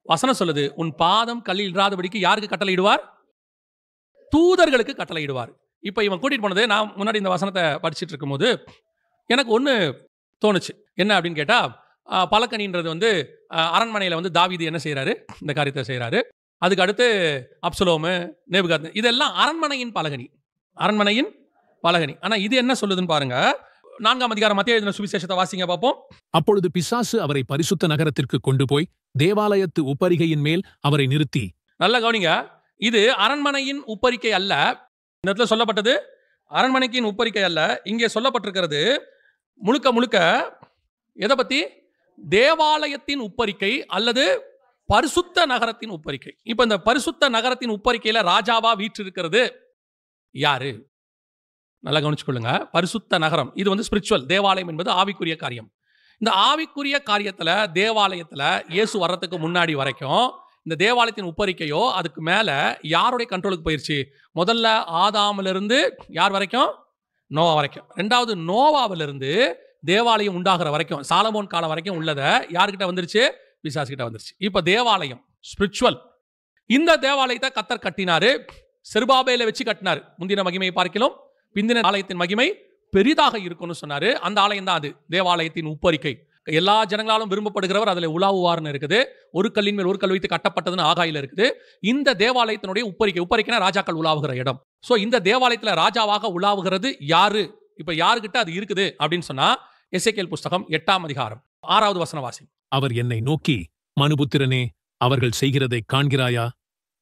வசனம் சொல்லுது, உன் பாதம் கல்லில் இடாதபடிக்கு யாருக்கு கட்டளையிடுவார்? தூதர்களுக்கு கட்டளையிடுவார். இப்போ இவன் கூட்டிட்டு போனது, நான் முன்னாடி இந்த வசனத்தை படிச்சுட்டு இருக்கும்போது எனக்கு ஒன்று தோணுச்சு. என்ன அப்படின்னு கேட்டால், பலகனின்றது வந்து அரண்மனையில் வந்து தாவீது என்ன செய்கிறாரு, இந்த காரியத்தை செய்கிறாரு. அதுக்கு அடுத்து அப்சலோமு, நேபுகாத்நேச்சர், இதெல்லாம் அரண்மனையின் பலகனி, அரண்மனையின் பலகனி. ஆனால் இது என்ன சொல்லுதுன்னு பாருங்க. 4ஆம் அதிகாரம் மத்தேயு எழுதின சுவிசேஷத்தை வாசிங்க பார்ப்போம். அப்பொழுது பிசாசு அவரை பரிசுத்த நகரத்திற்கு கொண்டு போய் தேவாலயத்து உப்பரிகையின் மேல் அவரை நிறுத்தி. நல்ல கவனிங்க, இது அரண்மனையின் உப்பரிக்கை அல்ல. இந்த இடத்துல சொல்லப்பட்டது அரண்மனைக்கின் உப்பரிக்கை அல்ல. இங்கே சொல்லப்பட்டிருக்கிறது முழுக்க முழுக்க எதை பத்தி? தேவாலயத்தின் உப்பரிக்கை அல்லது பரிசுத்த நகரத்தின் உப்பரிக்கை. இப்ப இந்த பரிசுத்த நகரத்தின் உப்பரிக்கையில ராஜாவா வீற்றிருக்கிறது யாரு? நல்லா கவனிச்சுக்கொள்ளுங்க. பரிசுத்த நகரம் இது வந்து ஸ்பிரிச்சுவல். தேவாலயம் என்பது ஆவிக்குரிய காரியம். இந்த ஆவிக்குரிய காரியத்துல தேவாலயத்துல இயேசு வர்றதுக்கு முன்னாடி வரைக்கும் இந்த தேவாலயத்தின் உப்பரிக்கையோ அதுக்கு மேல யாருடைய கண்ட்ரோலுக்கு போயிருச்சு? முதல்ல ஆதாமிலிருந்து யார் வரைக்கும்? நோவா வரைக்கும். ரெண்டாவது நோவாவிலிருந்து தேவாலயம் உண்டாகிற வரைக்கும், சாலமோன் காலம் வரைக்கும் உள்ளதை யார்கிட்ட வந்துருச்சு? பிசாசுகிட்ட வந்துருச்சு. இப்ப தேவாலயம் ஸ்பிரிச்சுவல். இந்த தேவாலயத்தை கர்த்தர் கட்டினாரு, செருபாபேலை வச்சு கட்டினாரு. முந்தின மகிமையை பார்க்கலாம், பிந்தின ஆலயத்தின் மகிமை பெரிதாக இருக்கும்னு சொன்னாரு. அந்த ஆலயம் தான் அது தேவாலயத்தின் உப்பரிக்கை. எல்லா ஜனங்களாலும் விரும்பப்படுகிறவர் அதில் உலாவுவார்னு இருக்குது. ஒரு கல்லின் மேல் ஒரு கல் வைத்து கட்டப்பட்டதுன்னு ஆகாயில இருக்குது. இந்த தேவாலயத்தினுடைய உப்பரிக்கை, உப்பரிக்கைனா ராஜாக்கள் உலாவுகிற இடம். ஸோ இந்த தேவாலயத்தில் ராஜாவாக உலாவுகிறது யாரு? இப்ப யாருகிட்ட அது இருக்குது அப்படின்னு சொன்னா, எசேக்கியேல் புஸ்தகம் 8ஆம் அதிகாரம் 6வது வசனம் வாசி. அவர் என்னை நோக்கி, மனுபுத்திரனே, அவர்கள் செய்கிறதை காண்கிறாயா?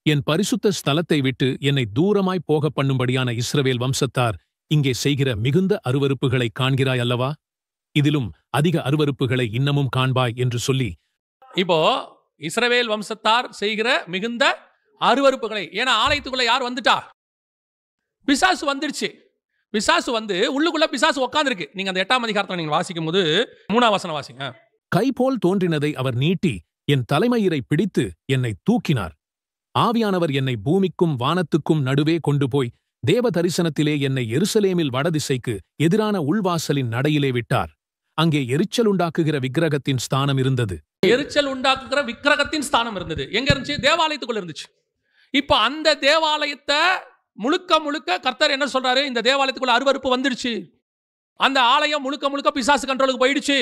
என் பரிசுத்த ஸ்தலத்தை விட்டு என்னை தூரமாய் போக பண்ணும்படியான இஸ்ரவேல் வம்சத்தார் இங்கே செய்கிற மிகுந்த அருவருப்புகளை காண்கிறாய் அல்லவா? இதிலும் அதிக அருவருப்புகளை இன்னமும் காண்பாய் என்று சொல்லி. இப்போ இஸ்ரவேல் வம்சத்தார் செய்கிற மிகுந்த அருவருப்புகளை, ஏன்னா ஆலயத்துக்குள்ள யார் வந்துட்டா? பிசாசு வந்துருச்சு. பிசாசு வந்து உள்ளுக்குள்ள பிசாசு உட்கார்ந்திருக்கு. நீங்க அந்த 8ஆம் அதிகாரத்தை நீங்க வாசிக்கும் போது 3ஆம் வசனம் வாசிங்க. கைபோல் தோன்றினதை அவர் நீட்டி என் தலைமயிரை பிடித்து என்னை தூக்கினார். ஆவியானவர் என்னை பூமிக்கும் வானத்துக்கும் நடுவே கொண்டு போய் தேவ தரிசனத்திலே என்னை எருசலேமில் வடதிசைக்கு எதிரான உள்வாசலின் நடையிலே விட்டார். அங்கே எரிச்சல் உண்டாக்குகிற விக்கிரகத்தின் ஸ்தானம் இருந்தது. எரிச்சல் உண்டாக்குகிற விக்கிரகத்தின் ஸ்தானம் இருந்தது. எங்க இருந்துச்சு? தேவாலயத்துக்குள்ள இருந்துச்சு. இப்ப அந்த தேவாலயத்தை முழுக்க முழுக்க கர்த்தர் என்ன சொல்றாரு? இந்த தேவாலயத்துக்குள்ள அருவருப்பு வந்துடுச்சு. அந்த ஆலயம் முழுக்க முழுக்க பிசாசு கண்ட்ரோலுக்கு போயிடுச்சு.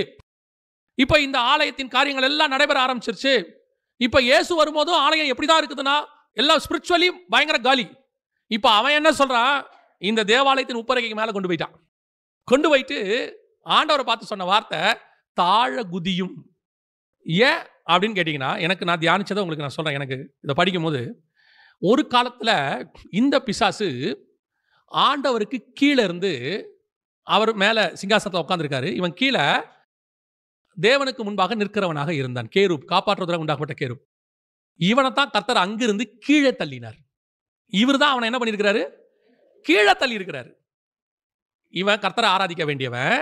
இப்ப இந்த ஆலயத்தின் காரியங்கள் எல்லாம் நடைபெற ஆரம்பிச்சிருச்சு. இப்ப இயேசு வரும்போதும் ஆலயம் எப்படிதான் இருக்குதுன்னா எல்லாம் ஸ்பிரிச்சுவலி பயங்கர காலி. இப்ப அவன் என்ன சொல்றான்? இந்த தேவாலயத்தின் உப்பரிகைக்கு மேல கொண்டு போயிட்டான். கொண்டு போயிட்டு ஆண்டவரை பார்த்து சொன்ன வார்த்தை தாழ குதியும். ஏன் அப்படின்னு கேட்டீங்கன்னா, எனக்கு நான் தியானிச்சதை உங்களுக்கு நான் சொல்றேன். எனக்கு இதை படிக்கும் போது ஒரு காலத்துல இந்த பிசாசு ஆண்டவருக்கு கீழே இருந்து, அவர் மேல சிங்காசனத்தில் உட்கார்ந்திருக்காரு, இவன் கீழே தேவனுக்கு முன்பாக நிற்கிறவனாக இருந்தான். கேரூப், காப்பாற்றுவதற்கு உண்டாக்கப்பட்ட கேரூப். இவனைத்தான் கர்த்தர் அங்கிருந்து கீழே தள்ளினார். இவர் தான் அவனை என்ன பண்ணியிருக்கிறாரு? கீழே தள்ளி இருக்கிறாரு. இவன் கர்த்தரை ஆராதிக்க வேண்டியவன்,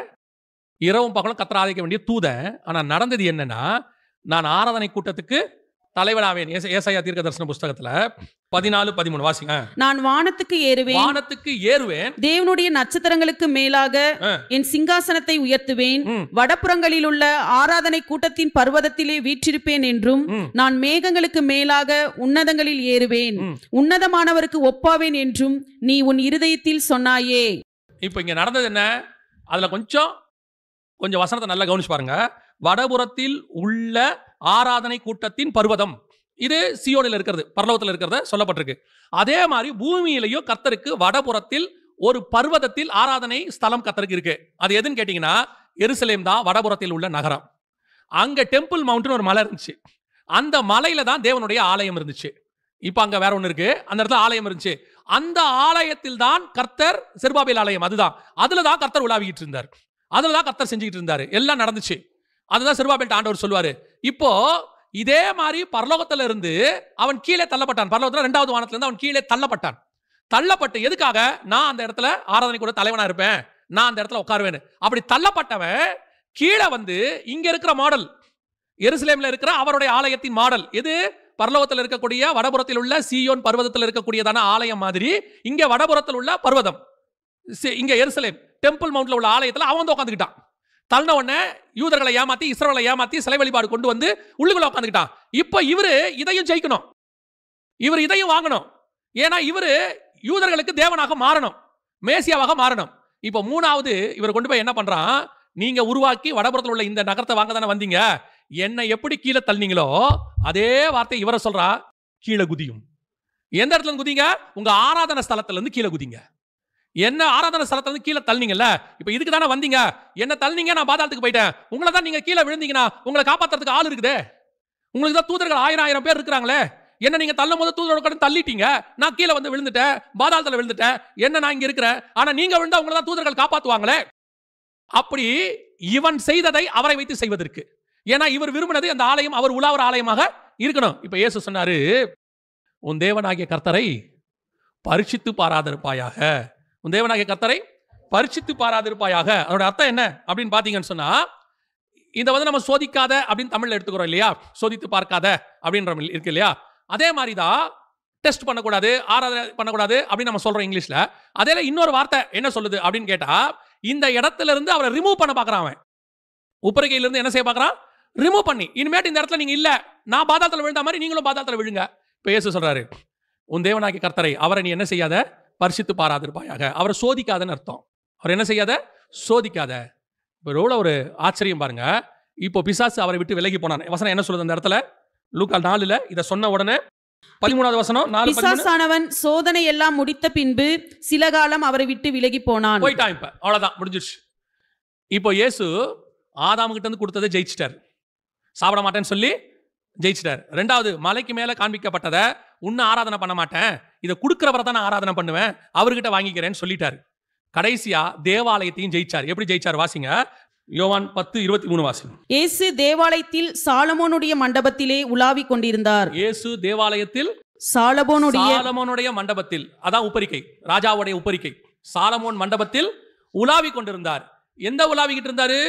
இரவும் பகலும் கர்த்தரை ஆராதிக்க வேண்டிய தூதன். ஆனா நடந்தது என்னன்னா, நான் ஆராதனை கூட்டத்துக்கு தலைவனாவேன். ஏசாயா தீர்க்கதரிசன புஸ்தகத்துல 14:13 வாசிங்க. நான் வானத்துக்கு ஏறுவேன், வானத்துக்கு ஏறுவேன், தேவனுடைய நட்சத்திரங்களுக்கு மேலாக என் சிங்காசனத்தை உயர்த்துவேன், வடபுறங்களில் உள்ள ஆராதனை கூட்டத்தின் பர்வதத்திலே வீற்றிருப்பேன் என்றும், நான் மேகங்களுக்கு மேலாக உன்னதங்களில் ஏறுவேன், உன்னதமானவருக்கு ஒப்பாவேன் என்றும் நீ உன் இருதயத்தில் சொன்னாயே. இப்ப இங்க நடந்தது என்ன? அதுல கொஞ்சம் வசனத்தை நல்லா கவனிச்சு பாருங்க. வடபுறத்தில் உள்ள ஆராதனை கூட்டத்தின் பர்வதம், இது சியோனில் இருக்கிறது, பரலோகத்தில் இருக்கிறத சொல்லப்பட்டிருக்கு. அதே மாதிரி பூமியிலையும் கர்த்தருக்கு வடபுறத்தில் ஒரு பர்வதத்தில் ஆராதனை ஸ்தலம் கர்த்தருக்கு இருக்கு. அது எதுன்னு கேட்டீங்கன்னா எருசலேம் தான் வடபுறத்தில் உள்ள நகரம். அங்க டெம்பிள் மவுண்டன் ஒரு மலை இருந்துச்சு. அந்த மலையில தான் தேவனுடைய ஆலயம் இருந்துச்சு. இப்ப அங்க வேற ஒண்ணு இருக்கு, அந்த இடத்துல ஆலயம் இருந்துச்சு. அந்த ஆலயத்தில் தான் கர்த்தர், செருபாபேல் ஆலயம் அதுதான், அதுலதான் கர்த்தர் உலாவிக்கிட்டு இருந்தார், அதுலதான் கர்த்தர் செஞ்சுக்கிட்டு இருந்தாரு, எல்லாம் நடந்துச்சு. அதுதான் செருபாபேல் ஆண்டவர் சொல்லுவாரு. இப்போ இதே மாதிரி பரலோகத்துல இருந்து அவன் கீழே தள்ளப்பட்டான். பரலோகத்துல 2வது வானத்துல இருந்து அவன் கீழே தள்ளப்பட்டு எதுக்காக? நான் அந்த இடத்துல ஆராதனை கூட தலைவனா இருப்பேன், நான் அந்த இடத்துல உட்காருவேன். அப்படி தள்ளப்பட்டவன் கீழே வந்து இங்க இருக்கிற மாடல், எருசலேம்ல இருக்கிற அவருடைய ஆலயத்தின் மாடல் எது? பரலோகத்தில் இருக்கக்கூடிய வடபுறத்தில் உள்ள சீயோன் பர்வதத்தில் இருக்கக்கூடியதான ஆலயம் மாதிரி இங்க வடபுறத்தில் உள்ள பர்வதம், இங்க எருசலேம் டெம்பிள் மவுண்ட்ல உள்ள ஆலயத்துல அவன் வந்து உட்காந்துக்கிட்டான். தள்ளின உடனே யூதர்களை ஏமாத்தி, இஸ்ரவேலை ஏமாத்தி சிலை வழிபாடு கொண்டு வந்து உள்ளுக்குள்ள உட்காந்துக்கிட்டான். இப்ப இவரு இதையும் ஜெயிக்கணும், இவர் இதையும் வாங்கணும். ஏன்னா இவரு யூதர்களுக்கு தேவனாக மாறணும், மேசியாவாக மாறணும். இப்ப 3வது இவர் கொண்டு போய் என்ன பண்றான்? நீங்க உருவாக்கி வடபுறத்தில் உள்ள இந்த நகரத்தை வாங்க தானே வந்தீங்க, என்னை எப்படி கீழே தள்ளினீங்களோ அதே வார்த்தை இவரை சொல்றா, கீழே குதியும். எந்த இடத்துல இருந்து குதிங்க? உங்க ஆராதனை ஸ்தலத்துல இருந்து கீழே குதிங்க. என்ன ஆராதனை ஸ்தலத்துல இருந்து கீழே தள்ளினீங்கல்ல, இப்ப இதுக்கு தானே வந்தீங்க, என்ன தள்ளினீங்க, நான் பாதாளத்துக்கு போயிட்டேன். உங்களை தான் நீங்க கீழே விழுந்தீங்கன்னா உங்களை காப்பாத்துறதுக்கு ஆள் இருக்குதே, உங்களுக்கு தான் தூதர்கள் 1000 பேர் இருக்கிறாங்களே, என்ன நீங்க தள்ளும் போது தூதரோட தள்ளிட்டீங்க, நான் கீழே வந்து விழுந்துட்டேன், பாதாளத்துல விழுந்துட்டேன், என்ன நான் இங்க இருக்கிறேன், ஆனா நீங்க விழுந்தா உங்களை தான் தூதர்கள் காப்பாத்துவாங்களே. அப்படி இவன் செய்ததை அவரை வைத்து செய்வதற்கு, ஏன்னா இவர் விரும்பினது அந்த ஆலயம் அவர் உலாவர ஆலயமாக இருக்கணும். இப்ப இயேசு சொன்னாரு, உன் தேவனாகிய கர்த்தரை பரிசித்து பாராதிருப்பாயாக, உன் தேவனாகிய கர்த்தரை பரிசித்து பாராதிருப்பாயாக. அதோட அர்த்தம் என்ன அப்படின்னு பாத்தீங்கன்னு சொன்னா, இதை வந்து நம்ம சோதிக்காத அப்படின்னு தமிழ்ல எடுத்துக்கிறோம் இல்லையா, சோதித்து பார்க்காத அப்படின்ற இருக்கு இல்லையா, அதே மாதிரிதான் டெஸ்ட் பண்ணக்கூடாது, ஆராதனை பண்ணக்கூடாது அப்படின்னு நம்ம சொல்றோம் இங்கிலீஷ்ல. அதே இன்னொரு வார்த்தை என்ன சொல்லுது அப்படின்னு கேட்டா, இந்த இடத்துல இருந்து அவரை ரிமூவ் பண்ண பாக்குறான். அவன் உப்பரிகையில இருந்து என்ன செய்ய பாக்குறான்? ரிமூவ் பண்ணி, இனிமேட்டு இந்த இடத்துல நீங்க இல்ல, நான் பாதாளத்துல விழுந்த மாதிரி நீங்களும் பாதாளத்துல விழுங்க. இப்ப இயேசு சொல்றாரு, உன் தேவனாகிய கர்த்தரை அவரை நீ என்ன செய்யாத? பரிசித்து பாராதிருப்பாயாக. அவரை சோதிக்காதன்னு அர்த்தம். அவர் என்ன செய்யாத? சோதிக்காத. இப்போ எவ்வளவு ஒரு ஆச்சரியம் பாருங்க. இப்போ பிசாசு அவரை விட்டு விலகி போனான். வசனம் என்ன சொல்லுது அந்த இடத்துல? லூக்கா 4 இதை சொன்ன உடனே 13வது வசனம், பிசாசானவன் சோதனை எல்லாம் முடித்த பின்பு சில காலம் அவரை விட்டு விலகி போனான். போயிட்டான். இப்ப அவ்வளவுதான், முடிஞ்சிருச்சு. இப்போ இயேசு ஆதாம் கிட்ட இருந்து கொடுத்ததை ஜெயிச்சிட்டார், சாப்பிட மாட்டேன்னு சொல்லி ஜெயிச்சிட்டார். 2வது மலைக்கு மேல காண்பிக்கப்பட்டதை உன்னை ஆராதனை பண்ண மாட்டேன், இதை கொடுக்கிறவரை தான் நான் ஆராதனை பண்ணுவேன், அவர்கிட்ட வாங்கிக்கிறேன்னு சொல்லிட்டாரு. கடைசியா தேவாலயத்தையும் ஜெயிச்சார். எப்படி ஜெயிச்சார் வாசிங்க, யோவான் 10:23 வாசிங்க. இயேசு தேவாலயத்தில் சாலமோனுடைய மண்டபத்திலே உலாவிக் கொண்டிருந்தார். இயேசு தேவாலயத்தில் சாலமோனுடைய மண்டபத்தில், அதான் உப்பரிக்கை, ராஜாவுடைய உப்பரிக்கை, சாலமோன் மண்டபத்தில் உலாவிக் கொண்டிருந்தார். எந்த உலாவிக்கிட்டு இருந்தாரு?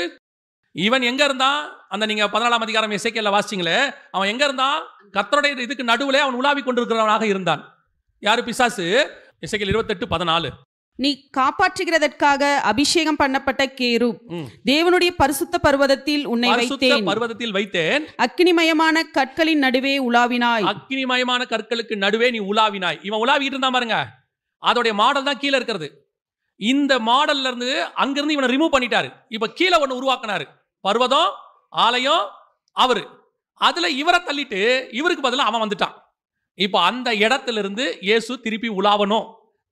இவன் எங்க இருந்தான்? அந்த நீங்க 14ஆம் அதிகாரம் எசேக்கியேல்ல வாசிங்களே, அவன் எங்க இருந்தான்? கர்த்தருடைய இதுக்கு நடுவுல அவன் உலாவிக் கொண்டிருக்கிறவனாக இருந்தான். யாரு? பிசாசு. எசேக்கியேல் 28:14. நீ காப்பாற்றுகிறதற்காக அபிஷேகம் பண்ணப்பட்ட கேருப், தேவனுடைய பரிசுத்த பர்வதத்தில் உன்னை வைத்தேன், அக்கினிமயமான கற்களின் நடுவே உலாவினாய். அக்கினிமயமான கற்களுக்கு நடுவே நீ உலாவினாய். இவன் உலாவிட்டு இருந்தான் பாருங்க, அதோடைய மாடல் தான் கீழே இருக்கிறது. இந்த மாடல்ல இருந்து அங்கிருந்து இவனை ரிமூவ் பண்ணிட்டாரு. இப்ப கீழே ஒண்ணு உருவாக்கினாரு, பர்வதம், ஆலயம், அவரு. அதுல இவரை தள்ளிட்டு இவருக்கு பதிலா அவன் வந்துட்டான். இப்ப அந்த இடத்துல இருந்து இயேசு திருப்பி உலாவணும்,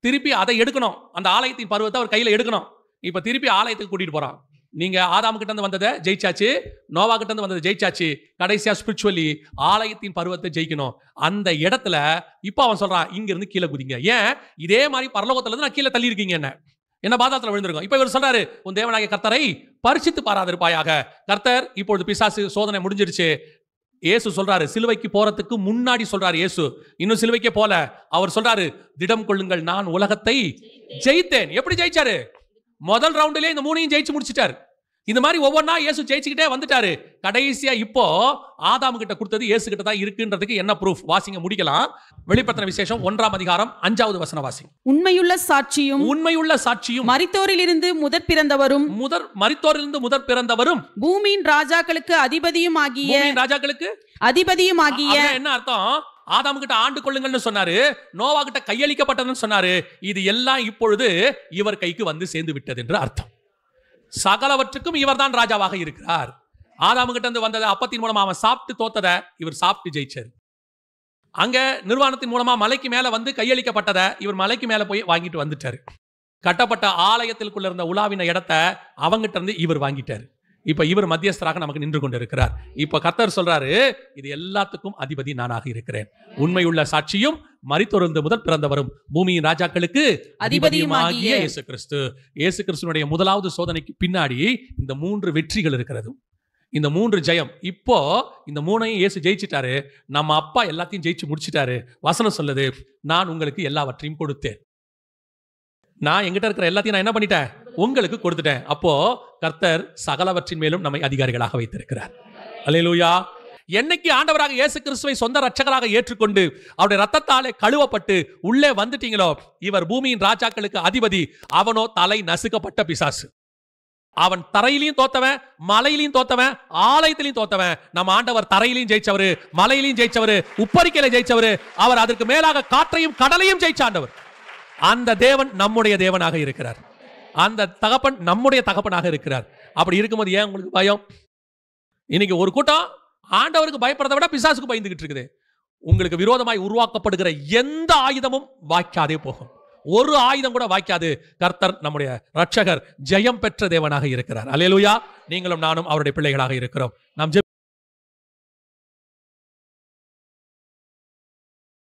திருப்பி அதை எடுக்கணும், அந்த ஆலயத்தின் பருவத்தை அவர் கையில எடுக்கணும். இப்ப திருப்பி ஆலயத்துக்கு கூட்டிட்டு போறான். நீங்க ஆதாம் கிட்ட இருந்து வந்ததை ஜெயிச்சாச்சு, நோவா கிட்ட இருந்து வந்ததை ஜெயிச்சாச்சு, கடைசியா ஸ்பிரிச்சுவலி ஆலயத்தின் பருவத்தை ஜெயிக்கணும். அந்த இடத்துல இப்ப அவன் சொல்றான், இங்க இருந்து கீழே குதிங்க. ஏன்? இதே மாதிரி பரலோகத்துல இருந்து நான் கீழே தள்ளி இருக்கீங்க, என்ன பாதாளத்துல விழுந்திருக்கும். இப்ப இவர் சொல்றாரு, உன் தேவனாகிய கர்த்தரை பரிசித்து பாராதிருப்பாயாக. கர்த்தர் இப்பொழுது பிசாசு சோதனை முடிஞ்சிருச்சு. இயேசு சொல்றாரு, சிலுவைக்கு போறதுக்கு முன்னாடி சொல்றாரு இயேசு, இன்னும் சிலுவைக்கே போல. அவர் சொல்றாரு, திடம் கொள்ளுங்கள், நான் உலகத்தை ஜெயித்தேன். எப்படி ஜெயிச்சாரு? முதல் ரவுண்டிலே இந்த 3ஐயும் ஜெயிச்சு முடிச்சிட்டாரு. இந்த மாதிரி ஒவ்வொன்றா இயேசு ஜெயிச்சுக்கிட்டே வந்துட்டாரு. கடைசியா இப்போ ஆதாம் கிட்ட கொடுத்தது இயேசு கிட்ட தான் இருக்குன்றதுக்கு என்ன ப்ரூஃப்? வாசிங்க, முடிக்கலாம். வெளிப்படுத்தின விசேஷம் 1ஆம் அதிகாரம் 5வது வசனம் வாசிங்க. உண்மையுள்ள சாட்சியும் உண்மையுள்ள சாட்சியும் மரித்தோரிலிருந்து முதற் பிறந்தவரும் மரித்தோரிலிருந்து முதற் பிறந்தவரும் பூமியின் ராஜாக்களுக்கு அதிபதியும் ஆகிய பூமியின் ராஜாக்களுக்கு அதிபதியும் ஆகிய. அப்படின்னா என்ன அர்த்தம்? ஆதாம் கிட்ட ஆண்டு கொள்ளுங்கள்னு சொன்னாரு, நோவா கிட்ட கையளிக்கப்பட்டதுன்னு சொன்னாரு. இது எல்லாம் இப்பொழுது இவர் கைக்கு வந்து சேர்ந்து விட்டது என்று அர்த்தம். சகலவற்றுக்கும் இவர் தான் ராஜாவாக இருக்கிறார். ஆதாம் கிட்ட இருந்து வந்ததை அப்பத்தின் மூலமா அவன் சாப்பிட்டு தோத்ததை இவர் சாப்பிட்டு ஜெயிச்சார். அங்க நிர்வாணத்தின் மூலமா மலைக்கு மேல வந்து கையளிக்கப்பட்டதை இவர் மலைக்கு மேல போய் வாங்கிட்டு வந்துட்டாரு. கட்டப்பட்ட ஆலயத்திற்குள்ள இருந்த உலாவின இடத்தை அவங்கிட்ட இருந்து இவர் வாங்கிட்டாரு. இப்ப இவர் மத்தியஸ்தராக நமக்கு நின்று கொண்டு இருக்கிறார். இப்ப கர்த்தர் சொல்றாரு, இது எல்லாத்துக்கும் அதிபதி நானாக இருக்கிறேன். உண்மையுள்ள சாட்சியும் மரித்தோரிலிருந்து முதல் பிறந்தவரும் பூமியின் ராஜாக்களுக்கு அதிபதியுமாகிய இயேசு கிறிஸ்து. இயேசு கிறிஸ்துனுடைய முதலாவது சோதனைக்கு பின்னாடி இந்த 3 வெற்றிகள் இருக்கிறது. இந்த 3 ஜெயம். இப்போ இந்த 3ஐயும் இயேசு ஜெயிச்சிட்டாரு. நம்ம அப்பா எல்லாத்தையும் ஜெயிச்சு முடிச்சிட்டாரு. வசனம் சொல்லுது, நான் உங்களுக்கு எல்லாவற்றையும் கொடுத்தேன். நான் எங்கிட்ட இருக்கிற எல்லாத்தையும் நான் என்ன பண்ணிட்டேன்? உங்களுக்கு கொடுத்துட்டேன். அப்போ கர்த்தர் சகலவற்றின் மேலும் நம்மை அதிகாரிகளாக வைத்திருக்கிறார். அல்லேலூயா. என்னைக்கு ஆண்டவராக இயேசு கிறிஸ்துவை சொந்த ரட்சகராக ஏற்றுக்கொண்டு அவருடைய ரத்தத்தாலே கழுவப்பட்டு உள்ளே வந்துட்டீங்களோ, இவர் பூமியின் ராஜாக்களுக்கு அதிபதி. அவனோ தலை நசுக்கப்பட்ட பிசாசு. அவன் தரையிலையும் தோத்தவன், மலையிலையும் தோத்தவன், ஆலயத்திலையும் தோத்தவன். நம்ம ஆண்டவர் தரையிலையும் ஜெயிச்சவரு, மலையிலையும் ஜெயிச்சவரு, உப்பரிக்கையில ஜெயிச்சவரு. அவர் அதற்கு மேலாக காற்றையும் கடலையும் ஜெயிச்ச ஆண்டவர். அந்த தேவன் நம்முடைய தேவனாக இருக்கிறார். அந்த தகப்பன் நம்முடைய தகப்பனாக இருக்கிறார். அப்படி இருக்கும்போது ஏன் உங்களுக்கு பயம்? இன்னைக்கு ஒரு கூட்டம் ஆண்டவருக்கு பயப்படுறதை விட பிசாசுக்கு பயந்துகிட்டு இருக்குது. உங்களுக்கு விரோதமாய் உருவாக்கப்படுகிற எந்த ஆயுதமும் வாய்க்காதே போகும். ஒரு ஆயுதம் கூட வாய்க்காது. கர்த்தர் நம்முடைய ரட்சகர் ஜெயம் பெற்ற தேவனாக இருக்கிறார். அல்லேலூயா. நீங்களும் நானும் அவருடைய பிள்ளைகளாக இருக்கிறோம். நாம்